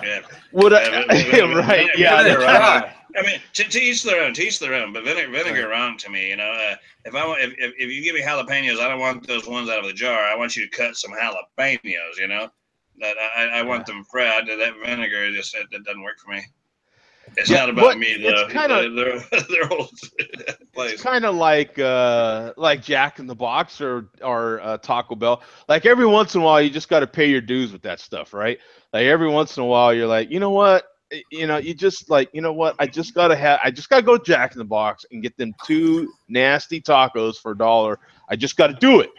Yeah. Right? Yeah. I mean, to each their own. But vinegar wrong to me. You know, if you give me jalapenos, I don't want those ones out of the jar. I want you to cut some jalapenos. You know, that I want them fried. That vinegar it doesn't work for me. It's not about me though. It's kind of their old place. It's kind of like Jack in the Box or Taco Bell. Like every once in a while, you just got to pay your dues with that stuff, right? Like every once in a while, you're like, you know what? You just like, you know what? I just gotta go to Jack in the Box and get them 2 nasty tacos for $1. I just got to do it.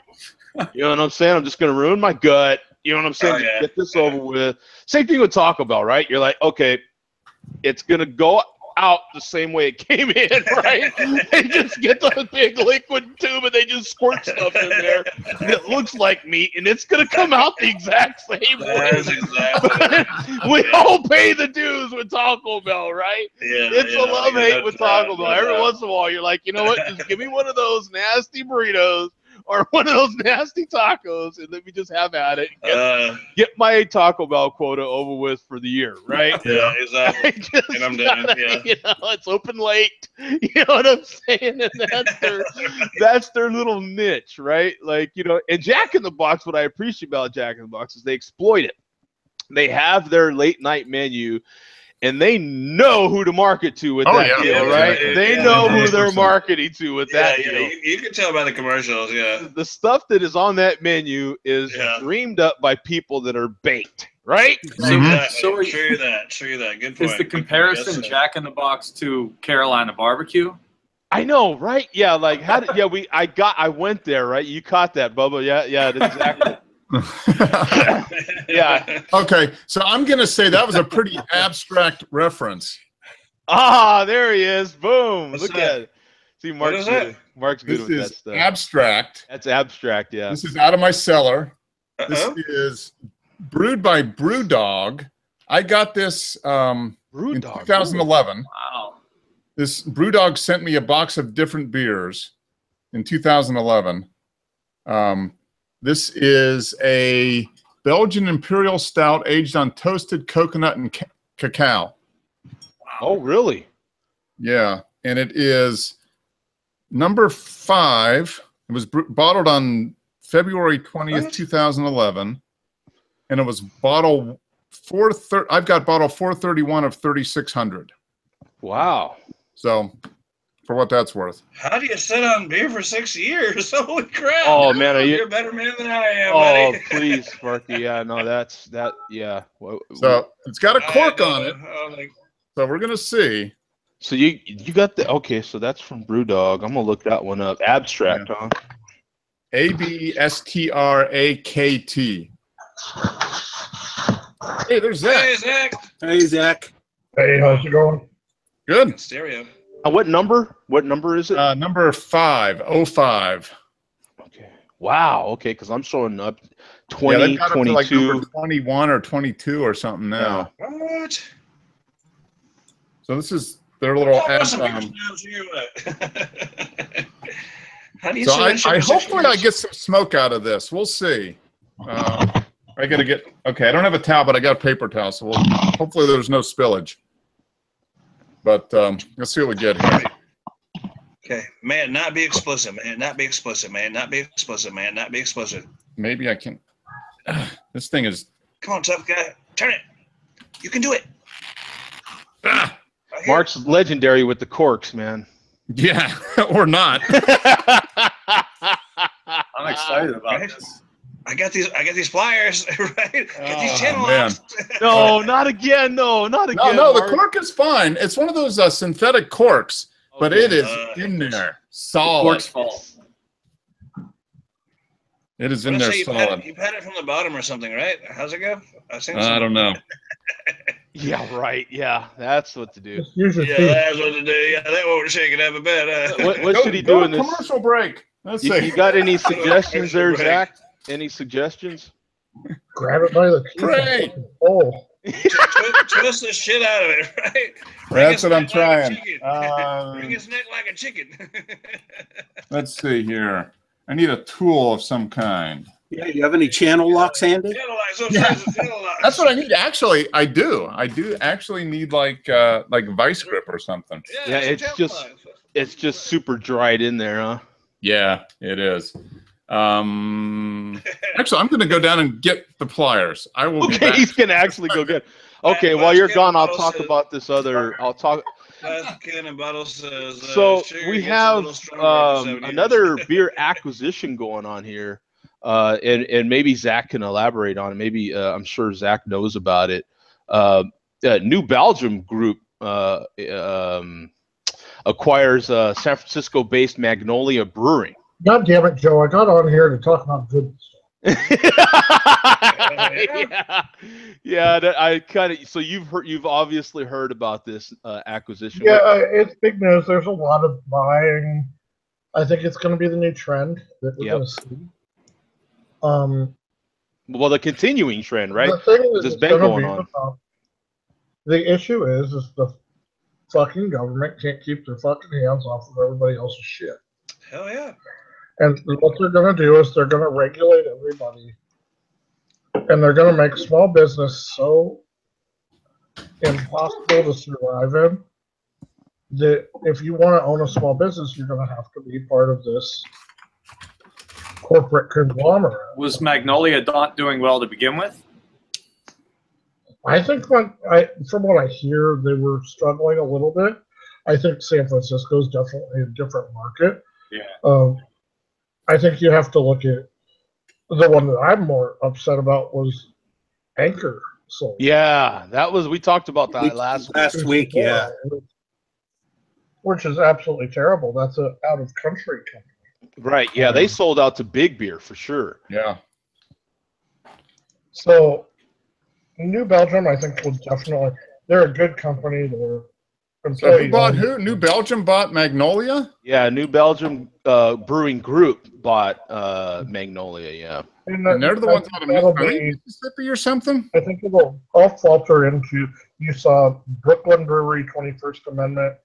You know what I'm saying? I'm just gonna ruin my gut. You know what I'm saying? Just get this over with. Same thing with Taco Bell, right? You're like, okay, it's gonna go out the same way it came in, right? They just get the big liquid tube and they just squirt stuff in there that looks like meat, and it's gonna come out the exact same way. We all pay the dues with Taco Bell, right? It's a love-hate with Taco Bell. Every once in a while, you're like, you know what? Just give me one of those nasty burritos or one of those nasty tacos, and let me just have at it. Get my Taco Bell quota over with for the year, right? Yeah, exactly. And I'm done. Yeah, you know, it's open late. You know what I'm saying? And that's their little niche, right? Like, you know, and Jack in the Box. What I appreciate about Jack in the Box is they exploit it. They have their late night menu. And they know who to market to with that deal, right? They know who they're marketing to with that deal. Yeah, you can tell by the commercials, The stuff that is on that menu is dreamed up by people that are baked, right? Exactly. True that. Good point. Is the comparison Jack in the Box to Carolina barbecue? I know, right? Yeah, like I went there, right? You caught that, Bubba. Yeah, exactly. Yeah. Okay, so I'm gonna say that was a pretty abstract reference. There he is. Boom. Look at it. See, Mark's good. Mark's good with that stuff. Abstract. That's abstract, yeah. This is out of my cellar. This is brewed by Brewdog. I got this in 2011. Wow. This Brewdog sent me a box of different beers in 2011. This is a Belgian Imperial Stout aged on toasted coconut and cacao. Oh, really? Yeah, and it is number 5. It was bottled on February 20th, 2011, and it was bottle 430. I've got bottle 431 of 3600. Wow. So, for what that's worth. How do you sit on beer for 6 years? Holy crap! Oh man, you're a better man than I am, buddy. Please, Sparky. Yeah, no, that's that. Yeah. So it's got a cork on it. So we're gonna see. So you got the so that's from Brewdog. I'm gonna look that one up. Abstract, huh? ABSTRAKT. Hey, there's Zach. Hey, Zach. Hey, Zach. Hey, how's it going? Good. Stereo. What number? What number is it? Number 505. Okay. Wow. Okay, because I'm showing up 20, they've got 22. Up to like number 21 or 22 or something now. Yeah. What? So this is their little. How do you I hopefully I get some smoke out of this. We'll see. I gotta get. Okay, I don't have a towel, but I got a paper towel, so hopefully there's no spillage. But let's see what we get here. Okay, man, not be explicit, man. Not be explicit, man. Not be explicit, man. Not be explicit. Maybe I can. This thing is. Come on, tough guy. Turn it. You can do it. Right Mark's legendary with the corks, man. Yeah, or not. I'm excited about this. I got these flyers, right? Got these channel locks. No, not again. No, not again. No, the cork is fine. It's one of those synthetic corks, but it is in there solid. The cork's fault. It is in there solid. You've had it from the bottom or something, right? How's it go? I don't know. Yeah, right. Yeah, that's what to do. That's what to do. Yeah, that won't shake it up a bit. What should he do in this? Commercial break. Let's see. You got any suggestions there, Zach? Any suggestions? Grab it by the Great. Oh. Twist the shit out of it, right? That's what I'm trying. Bring his neck like a chicken. Let's see here. I need a tool of some kind. Yeah, you have any channel locks handy? Channel locks. That's what I need. Actually, I do. I do actually need like vice grip or something. Yeah, it's just super dried in there, huh? Yeah, it is. Actually, I'm going to go down and get the pliers. I will. Okay, he's going to actually go get. Okay, while you're gone, I'll talk about this other. I'll talk. So we have another beer acquisition going on here, and maybe Zach can elaborate on it. Maybe I'm sure Zach knows about it. New Belgium group acquires San Francisco-based Magnolia Brewing. God damn it, Joe! I got on here to talk about good stuff. I kind of. So you've obviously heard about this acquisition. Yeah, it's big news. There's a lot of buying. I think it's going to be the new trend that we're going to see. Well, the continuing trend, right? The thing is, it's been going on. The issue is the fucking government can't keep their fucking hands off of everybody else's shit. Hell yeah. And what they're going to do is they're going to regulate everybody, and they're going to make small business so impossible to survive in that if you want to own a small business, you're going to have to be part of this corporate conglomerate. Was Magnolia not doing well to begin with? I think from what I hear, they were struggling a little bit. I think San Francisco is definitely a different market. Yeah. I think you have to look at the one that I'm more upset about was Anchor. So yeah, that was we talked about that last week. Yeah, which is absolutely terrible. That's an out of country company. Right. Yeah, they sold out to Big Beer for sure. Yeah. So New Belgium, I think, was definitely they're a good company. So who bought who? New Belgium bought Magnolia? Yeah, New Belgium Brewing Group bought Magnolia, yeah. And they're the ones out of Mississippi or something? I think it'll all falter into, you saw Brooklyn Brewery, 21st Amendment,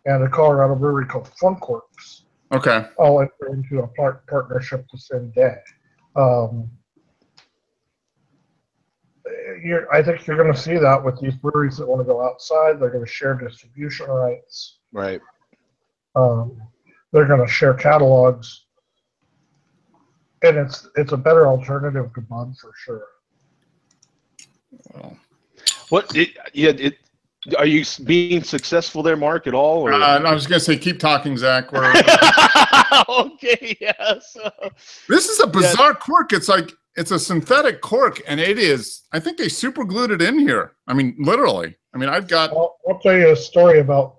and a Colorado brewery called Funkorks. Okay. All enter into a partnership the same day. I think you're going to see that with these breweries that want to go outside. They're going to share distribution rights. Right. They're going to share catalogs, and it's a better alternative to Bud for sure. Well, are you being successful there, Mark, at all? Or? I was going to say, keep talking, Zach. Okay. Yes. This is a bizarre cork. It's like. It's a synthetic cork, and it is. I think they super glued it in here. I mean, literally. I mean, I've got. I'll tell you a story about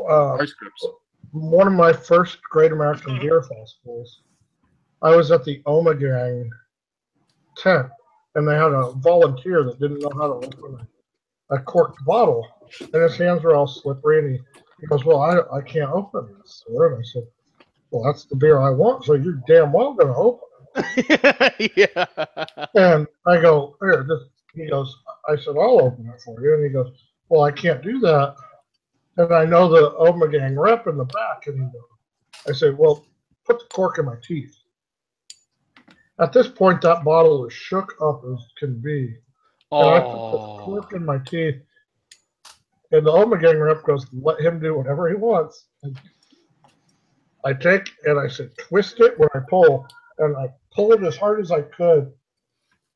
ice grips. One of my first Great American Beer Festivals. I was at the Omegang tent, and they had a volunteer that didn't know how to open a corked bottle, and his hands were all slippery, and he goes, "Well, I can't open this, sir." And I said, "Well, that's the beer I want, so you're damn well going to open it." Yeah. And I go, "Here, he goes, I said, "I'll open it for you." And he goes, "Well, I can't do that. And I know the Omegang rep in the back." And he goes, I said, "Well, put the cork in my teeth." At this point, that bottle was shook up as can be. And I put the cork in my teeth. And the Omegang rep goes, "Let him do whatever he wants." And I take, and I said, "Twist it when I pull." And I pulled it as hard as I could.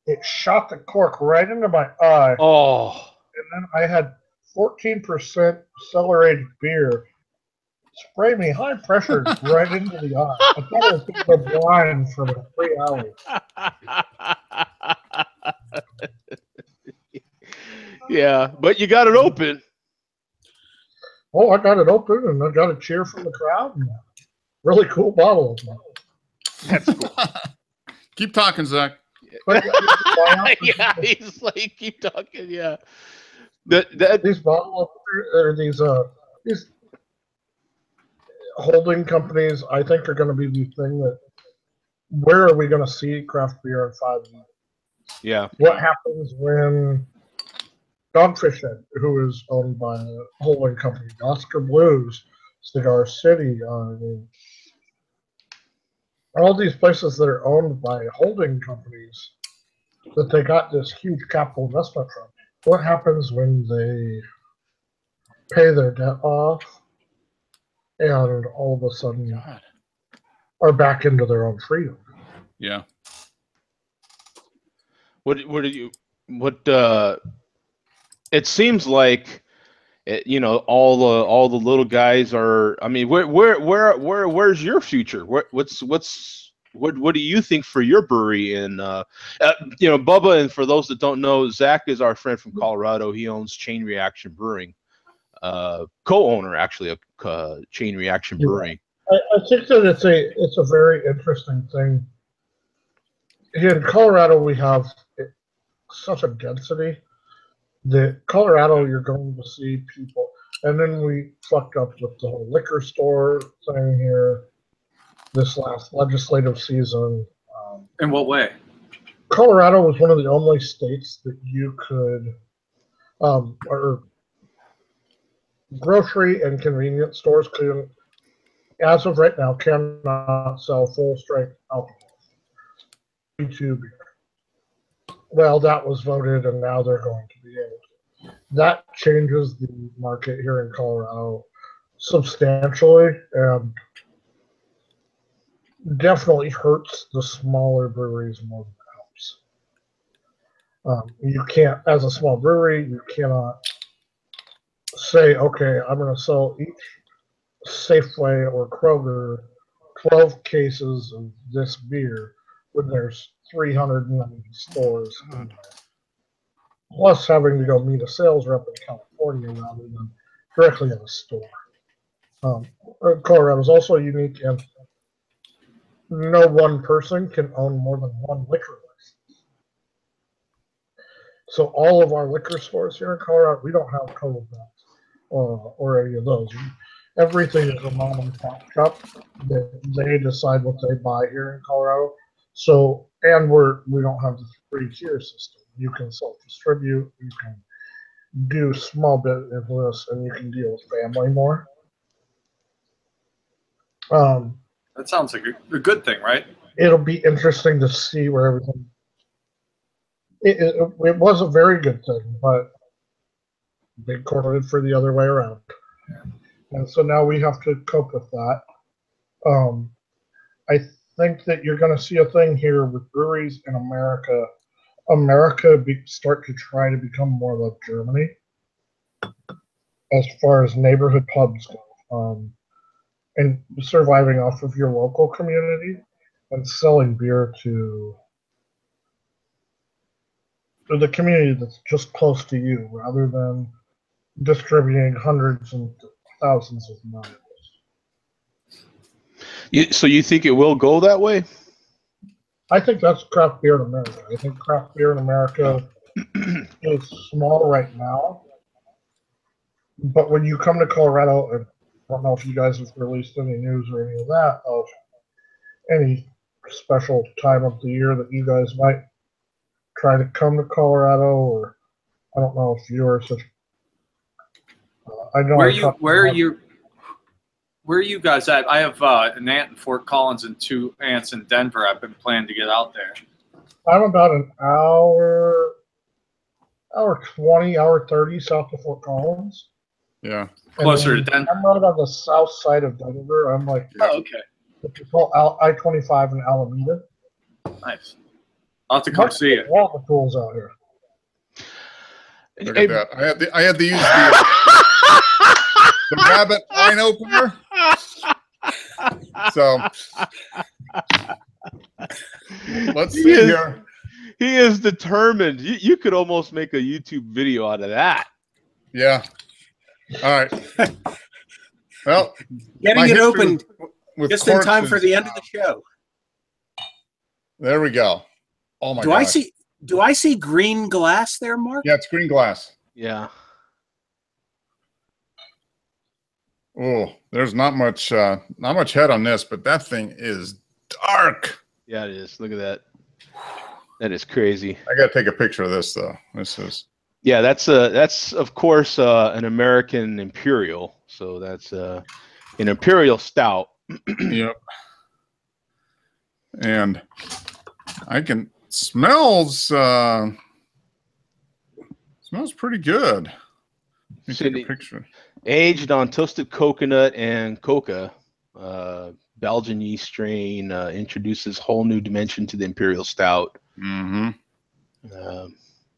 It shot the cork right into my eye. Oh. And then I had 14% accelerated beer spray me high pressure right into the eye. I thought I was going to go blind for about 3 hours. Yeah, but you got it open. Oh, I got it open, and I got a cheer from the crowd. And really cool bottle. That's cool. Keep talking, Zach. Yeah, he's like, keep talking. Yeah. These bottle or these holding companies, I think, are going to be the thing that. Where are we going to see craft beer in 5 years? Yeah. What happens when Dogfish Head, who is owned by a holding company, Oscar Blues, Cigar City, all these places that are owned by holding companies that they got this huge capital investment from. What happens when they pay their debt off and all of a sudden are back into their own freedom? Yeah. It seems like, all the little guys are. I mean, where's your future? What do you think for your brewery? And Bubba, and for those that don't know, Zach is our friend from Colorado. He owns Chain Reaction Brewing, co-owner actually of Chain Reaction Brewing. I think that it's a very interesting thing. Here in Colorado, we have such a density. The Colorado, you're going to see people, and then we fucked up with the whole liquor store thing here this last legislative season. In what way? Colorado was one of the only states that you could, or grocery and convenience stores couldn't as of right now, cannot sell full strength alcohol. 22 beer. Well, that was voted, and now they're going to be able to. That changes the market here in Colorado substantially, and definitely hurts the smaller breweries more than it helps. You can't, as a small brewery, you cannot say, okay, I'm going to sell each Safeway or Kroger 12 cases of this beer when there's 390 stores. Plus having to go meet a sales rep in California rather than directly at a store. Colorado is also unique in no one person can own more than one liquor license. So all of our liquor stores here in Colorado, we don't have Total Bets or any of those. Everything is a mom and pop shop. They decide what they buy here in Colorado. So, and we don't have the 3-tier system. You can self-distribute, you can do small business, and you can deal with family more. That sounds like a good thing, right? It'll be interesting to see where everything. It was a very good thing, but they courted for the other way around, and so now we have to cope with that. I think that you're going to see a thing here with breweries in America. Start to try to become more like Germany as far as neighborhood pubs go, and surviving off of your local community and selling beer to the community that's just close to you rather than distributing hundreds and thousands of miles. So you think it will go that way? I think that's craft beer in America. I think craft beer in America is small right now. But when you come to Colorado, and I don't know if you guys have released any news or any of that, of any special time of the year that you guys might try to come to Colorado, or I don't know if yours. I know. Where are you guys at? I have an aunt in Fort Collins and 2 aunts in Denver. I've been planning to get out there. I'm about an hour 20, hour 30 south of Fort Collins. Yeah. Closer to Denver. I'm right on the south side of Denver. I'm like, okay. What you call I-25 in Alameda. Nice. I'll have to come see it. All the tools out here. Look at that. I had to use the rabbit wine opener. So let's see here. He is determined. You could almost make a YouTube video out of that. Yeah. All right. Well, getting it opened just in time for the end of the show. There we go. Oh my God. Do I see green glass there, Mark? Yeah, it's green glass. Yeah. Oh, there's not much head on this, but that thing is dark. Yeah, it is. Look at that. That is crazy. I gotta take a picture of this though. This is. Yeah, that's of course an American Imperial. So that's an Imperial Stout. Yep. And I can smells pretty good. Let me take a picture. Aged on toasted coconut and coca, Belgian yeast strain introduces whole new dimension to the Imperial Stout. Mm-hmm.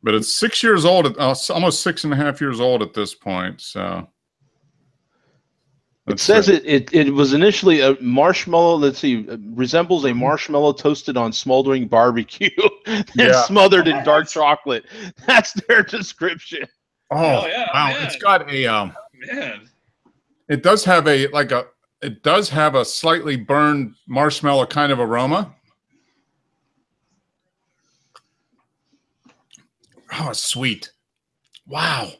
But it's 6 years old, almost 6.5 years old at this point. So it says it was initially a marshmallow. Let's see, resembles a marshmallow toasted on smoldering barbecue and smothered in dark chocolate. That's their description. Oh yeah! Wow, man. It's got a man. It does have a slightly burned marshmallow kind of aroma. Oh, it's sweet. Wow.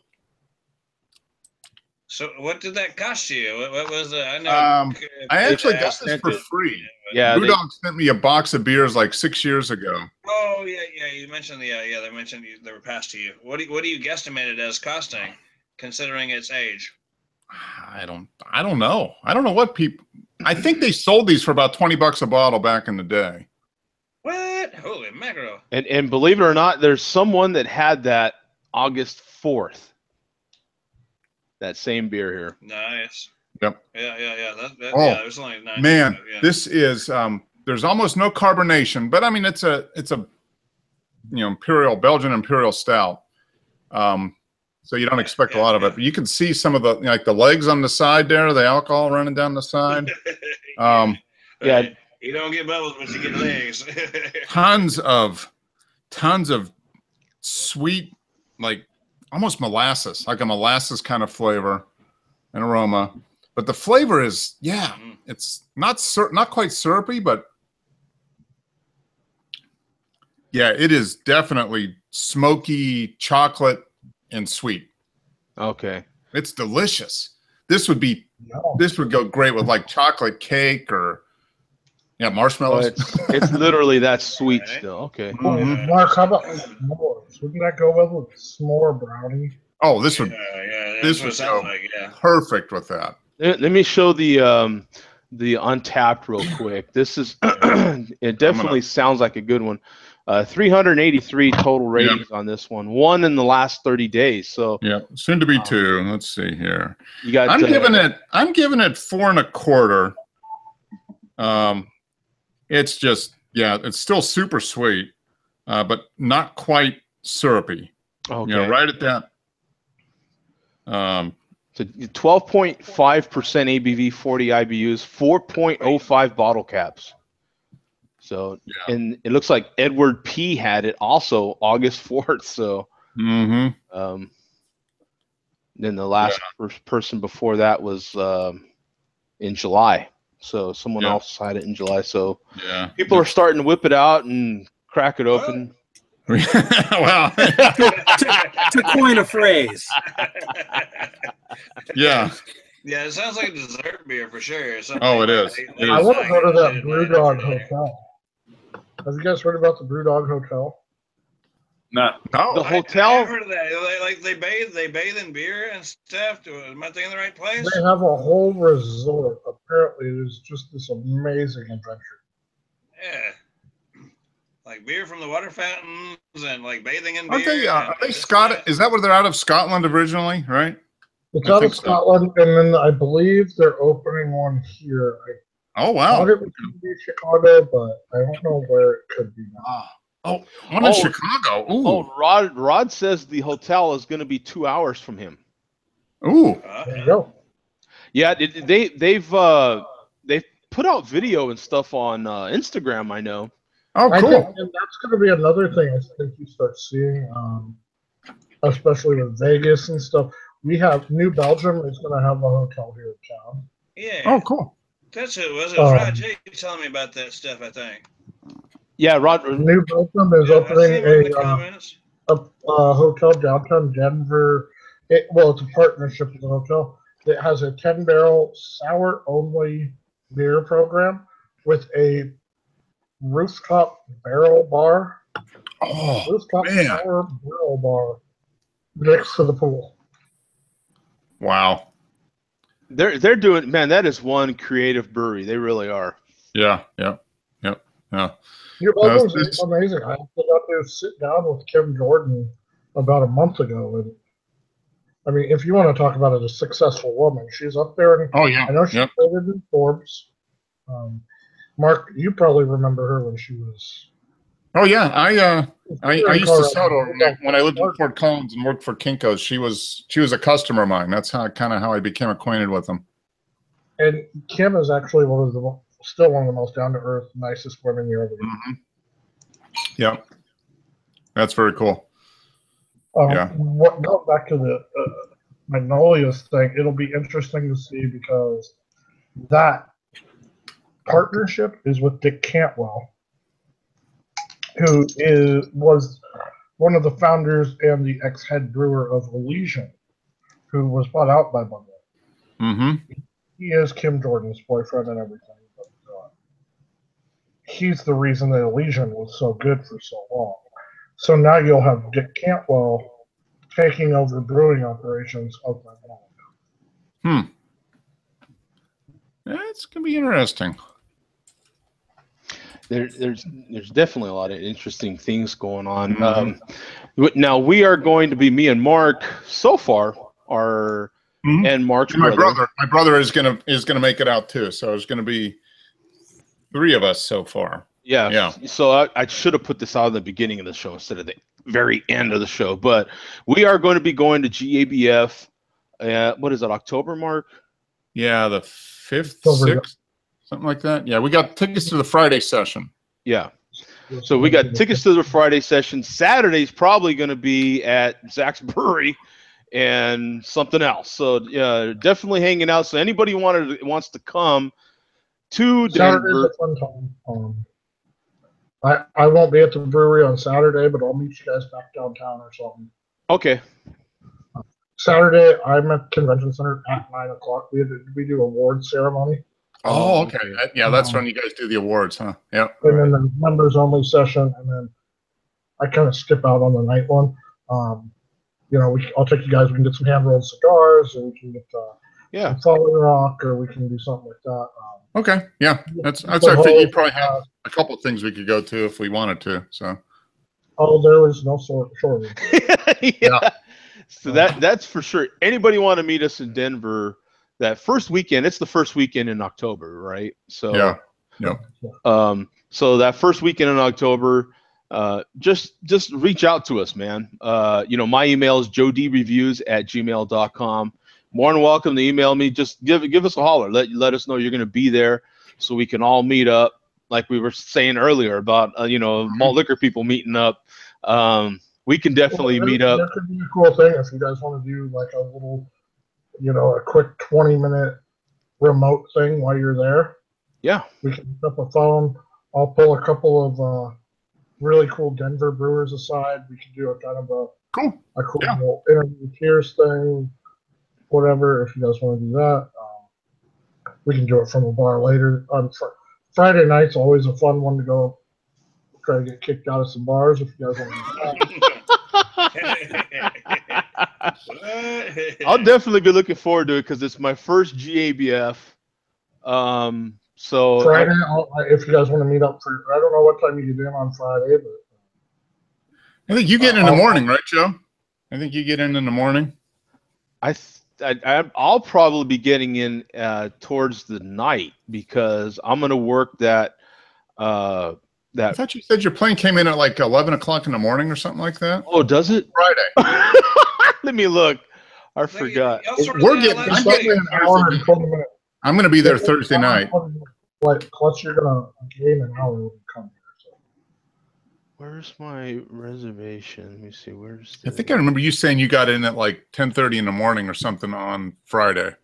So what did that cost you? What was it? I know. I actually got this for free. Yeah. Brewdog sent me a box of beers like 6 years ago. Oh yeah. You mentioned they mentioned they were passed to you. What do you guesstimate it as costing, considering its age? I don't know. I don't know what people. I think they sold these for about $20 a bottle back in the day. What? Holy mackerel! And believe it or not, there's someone that had that August 4th. That same beer here. Nice. Yep. Yeah. There's only 9. Man, this is there's almost no carbonation, but I mean it's a Belgian Imperial Stout. So you don't expect a lot of it, but you can see some of the the legs on the side there, the alcohol running down the side. Yeah. You don't get bubbles, but you get legs. tons of sweet, like almost molasses, like a molasses kind of flavor and aroma. But the flavor is, it's not quite syrupy, but yeah, it is definitely smoky, chocolate, and sweet. Okay. It's delicious. This would go great with like chocolate cake or marshmallows. It's literally that sweet still. Okay. Mark, how about s'mores? Wouldn't that go well with s'more brownie? Oh, this would go perfect with that. Let me show the Untapped real quick. This is it definitely sounds like a good one. 383 total ratings on this one. One in the last 30 days. So soon to be 2. Let's see here. You got. I'm giving it 4 1/4. It's just it's still super sweet, but not quite syrupy. Okay. Right at that. So 12.5% ABV, 40 IBUs, 4.05 bottle caps. So, and it looks like Edward P. had it also August 4th. So, then the last person before that was in July. So someone else had it in July. So people are starting to whip it out and crack it open. Wow. to coin a phrase. Yeah, it sounds like a dessert beer for sure. Oh, it is. I want to go to that Brewdog Hotel. Have you guys heard about the Brewdog Hotel? No. The hotel. I've heard of that. Like they bathe in beer and stuff. Am I thinking the right place? They have a whole resort. Apparently, it is just this amazing adventure. Yeah. Like beer from the water fountains and like bathing in Aren't beer. Are they Scottish? Is that where they're out of Scotland originally, right? It's out of Scotland, and then I believe they're opening one here. Oh, wow. I thought it was going to be Chicago, but I don't know where it could be now. Oh, one in Chicago. Ooh. Oh, Rod says the hotel is going to be 2 hours from him. Ooh. There you go. Yeah, they've put out video and stuff on Instagram, I know. Oh, cool. And that's going to be another thing I think you start seeing, especially with Vegas and stuff. We have New Belgium is going to have a hotel here in town. Yeah. Oh, cool. That's who it was. It was Rod J telling me about that stuff, I think. Yeah, Rod. New Belgium is opening a hotel downtown Denver. It's a partnership with the hotel. It has a 10-barrel sour-only beer program with a rooftop barrel bar. Oh, rooftop sour barrel bar next to the pool. Wow. They're doing, man, that is one creative brewery. They really are. Yeah. New Belgium is amazing. I actually got to sit down with Kim Jordan about a month ago, and I mean, if you want to talk about a successful woman, she's up there. And I know she's traded in Forbes. Mark, you probably remember her when she was. Oh yeah, I used to sell her when I lived in Fort Collins and worked for Kinko's. She was a customer of mine. That's how I became acquainted with them. And Kim is actually still one of the most down to earth, nicest women you ever meet. Yep, that's very cool. Going back to the Magnolia's thing, it'll be interesting to see because that partnership is with Dick Cantwell, who was one of the founders and the ex-head brewer of Elysian, who was bought out by Bud Light. Mm-hmm. He is Kim Jordan's boyfriend and everything, but he's the reason that Elysian was so good for so long. So now you'll have Dick Cantwell taking over brewing operations of Magnolia. It's gonna be interesting. There's definitely a lot of interesting things going on. Now we are going to be, me and Mark so far are, and Mark's my brother is gonna make it out too. So it's gonna be 3 of us so far. Yeah. So I should have put this out in the beginning of the show instead of the very end of the show. But we are going to be going to GABF. What is it, October, Mark? Yeah, the 5th, 6th, something like that. Yeah, we got tickets to the Friday session. Yeah. So we got tickets to the Friday session. Saturday's probably going to be at Zach's Brewery and something else. So yeah, definitely hanging out. So anybody wants to come to Denver. Saturday's a fun time. I won't be at the brewery on Saturday, but I'll meet you guys back downtown or something. Okay. Saturday, I'm at Convention Center at 9 o'clock. We do awards ceremony. Oh, okay. Yeah, that's when you guys do the awards, huh? Yeah. And then the members only session, and then I kind of skip out on the night one. I'll take you guys. We can get some hand rolled cigars, or we can get some Falling Rock, or we can do something like that. Okay. Yeah, I think you probably have a couple of things we could go to if we wanted to. So. Oh, there was no shortage. Yeah. So that's for sure. Anybody want to meet us in Denver that first weekend? It's the first weekend in October, right? So so that first weekend in October, just reach out to us, man. My email is joedreviews@gmail.com. More than welcome to email me. Just give us a holler. Let us know you're going to be there, so we can all meet up. Like we were saying earlier about malt liquor people meeting up. We can definitely meet up. That could be a cool thing if you guys want to do like a little, a quick 20-minute remote thing while you're there. Yeah. We can pick up a phone. I'll pull a couple of really cool Denver brewers aside. We can do a kind of a cool interview peers thing, whatever, if you guys want to do that. We can do it from a bar later. Friday night's always a fun one to go try to get kicked out of some bars if you guys want to do that. I'll definitely be looking forward to it because it's my first GABF. So Friday, if you guys want to meet up I don't know what time you get in on Friday, but I think you get in the morning, right, Joe? I think you get in the morning. I'll probably be getting in towards the night because I'm going to work that. I thought you said your plane came in at like 11 o'clock in the morning or something like that. Oh, does it? Friday. Let me look. I forgot. I'm going to be there Thursday night. Plus, you're going to gain an hour when you come here. So. Where's my reservation? Let me see. I think I remember you saying you got in at like 10:30 in the morning or something on Friday.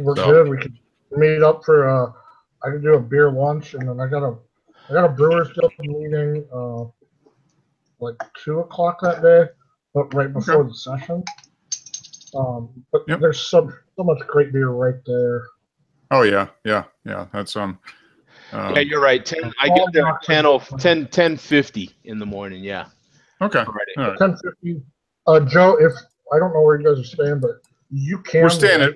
We're good. We can meet up for. I can do a beer lunch, and then I got a Brewers Guild meeting like 2 o'clock that day, but right before the session. But there's so much great beer right there. Oh yeah. That's yeah, you're right. I get there at 10:50 in the morning. Yeah. Okay. Right. 10:50. Joe, if I don't know where you guys are staying, but you can.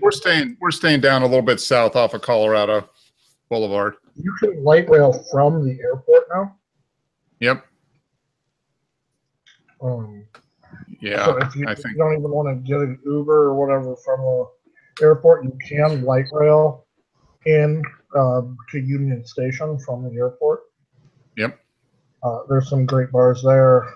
We're staying down a little bit south off of Colorado Boulevard. You can light rail from the airport now. Yep. Yeah. So if you don't even want to get an Uber or whatever from the airport, you can light rail in to Union Station from the airport. Yep. There's some great bars there.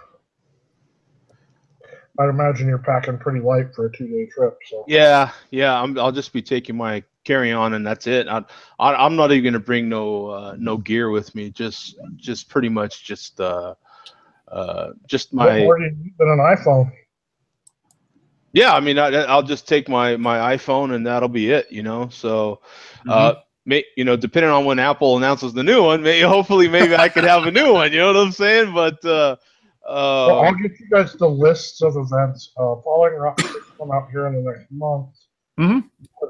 I'd imagine you're packing pretty light for a 2-day trip. So yeah. I'll just be taking my carry-on and that's it. I'm not even gonna bring no gear with me. Just pretty much just my. More than an iPhone. Yeah, I mean, I'll just take my iPhone and that'll be it. So. Depending on when Apple announces the new one, hopefully I could have a new one. You know what I'm saying? But well, I'll get you guys the lists of events. Falling Rock will come out here in the next month. Mm-hmm.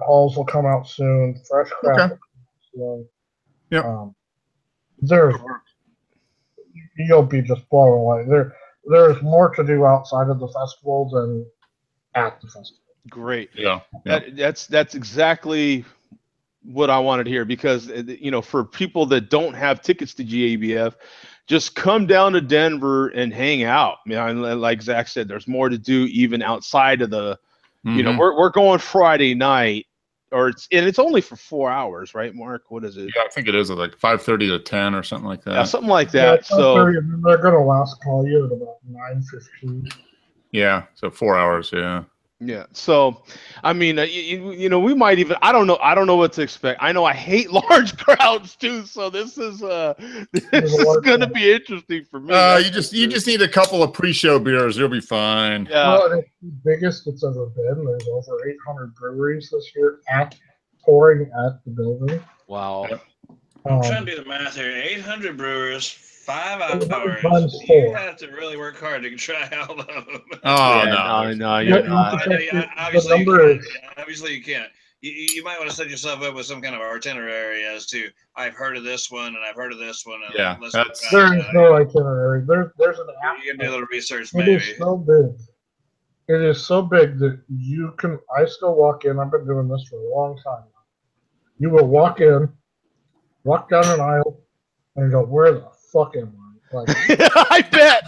Halls will come out soon. Fresh Craft. Okay. Yep. You'll be just blown away. There's more to do outside of the festival than at the festival. Great. Yeah. That's exactly what I wanted to hear, because you know, for people that don't have tickets to GABF, just come down to Denver and hang out. You know, like Zach said, there's more to do even outside of the. You know, we're going Friday night, and it's only for 4 hours, right, Mark? What is it? Yeah, I think it is like 5:30 to 10 or something like that. Yeah, something like that. Yeah, so they're gonna last call you at about 9:15. Yeah, so 4 hours. Yeah. Yeah. So, I mean, you know, we might even, I don't know what to expect. I know I hate large crowds too. So this is going to be interesting for me. You just need a couple of pre-show beers. You'll be fine. Yeah. Well, it's the biggest it's ever been. There's over 800 breweries this year pouring at the building. Wow. Yep. I'm trying to do the math here. 800 brewers, 5 hours. You have to really work hard to try all of them. Oh, yeah, no, you're not. Obviously, you can't. You might want to set yourself up with some kind of itinerary as to, I've heard of this one and I've heard of this one. And yeah, there is no itinerary. There's an app. You can do a little research, maybe. It is so big. It is so big that you can. I still walk in. I've been doing this for a long time now. You will walk in, walk down an aisle, and go, "Where the fuck am I?" Like, I bet,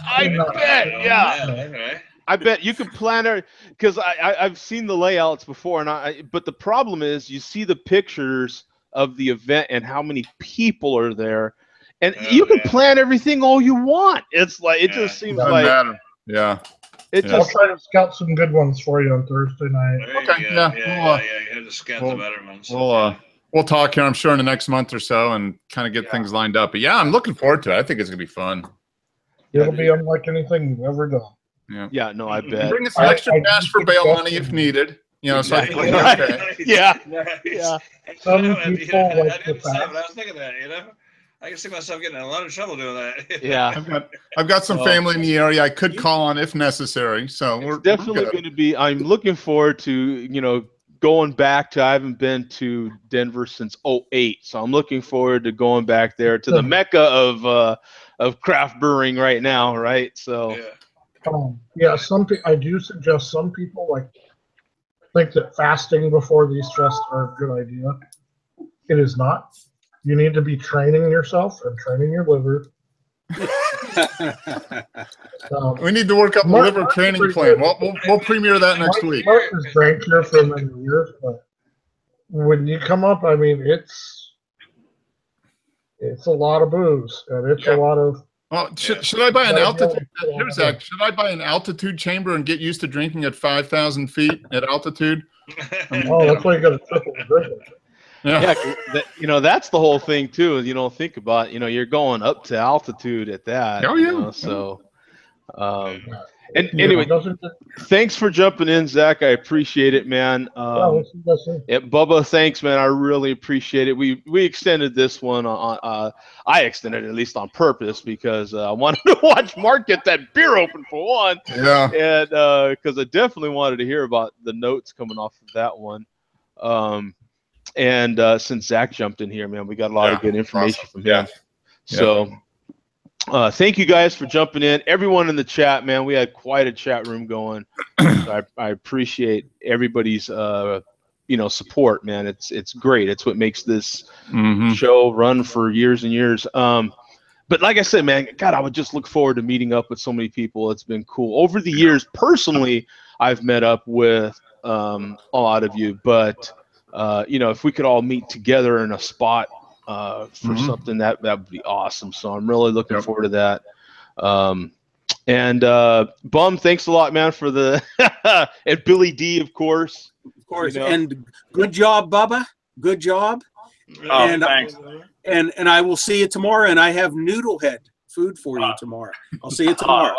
yeah. I bet you can plan it, because I've seen the layouts before, but the problem is you see the pictures of the event and how many people are there, and you can plan everything all you want. It's like it just seems doesn't like matter. Yeah. I'll try to scout some good ones for you on Thursday night. Okay. Yeah. You have to scout the better ones. We'll talk here, I'm sure, in the next month or so, and kind of get things lined up. But yeah, I'm looking forward to it. I think it's gonna be fun. It'll be unlike anything you've ever done. Yeah. Yeah. No, I bet. Bring us some extra cash for bail money if needed. You know, so I can okay. Yeah. Some people like the fact. I was thinking that, you know. I can see myself getting in a lot of trouble doing that. Yeah. I've got some family in the area I could call on if necessary. So we're definitely going to be. I'm looking forward to, you know, going back to. I haven't been to Denver since '08, so I'm looking forward to going back there to the mecca of craft brewing right now, right? So. Yeah. I do suggest some people think that fasting before these fests are a good idea. It is not. You need to be training yourself and training your liver. We need to work up a liver training plan. We'll premiere that next week. Mark has drank here for many years, but when you come up, I mean, it's a lot of booze and it's a lot of. Well, should I buy an altitude? Here's Zach. Should I buy an altitude chamber and get used to drinking at 5,000 feet at altitude? That's why you got to triple the drinking. Yeah, you know, that's the whole thing too. You know, think about, you know, you're going up to altitude at that. Oh yeah. You know, so, and anyway, thanks for jumping in, Zach. I appreciate it, man. Bubba, thanks, man. I really appreciate it. We extended this one on. I extended it at least on purpose because I wanted to watch Mark get that beer open for one. Yeah. And because I definitely wanted to hear about the notes coming off of that one. And since Zach jumped in here, man, we got a lot of good information from him. So thank you guys for jumping in. Everyone in the chat, man, we had quite a chat room going. So I appreciate everybody's support, man. It's great. It's what makes this show run for years and years. But like I said, man, God, I would just look forward to meeting up with so many people. It's been cool. Over the years, personally, I've met up with a lot of you, but if we could all meet together in a spot for something, that would be awesome. So I'm really looking forward to that. And Bum, thanks a lot, man, for the and Billy D, of course. Of course. And good job, Bubba. Good job. And thanks. And I will see you tomorrow. And I have Noodlehead food for you tomorrow. I'll see you tomorrow.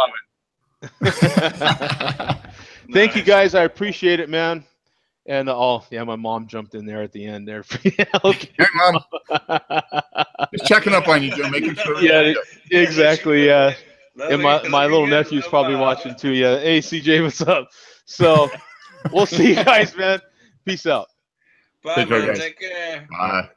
Thank you, guys. I appreciate it, man. And my mom jumped in there at the end there. Okay. Hey, Mom. Just checking up on you, Joe, making sure. Yeah, exactly. Yeah. And my little nephew's probably watching too. Yeah. Hey, CJ, what's up? So we'll see you guys, man. Peace out. Bye, man. Take care. Bye.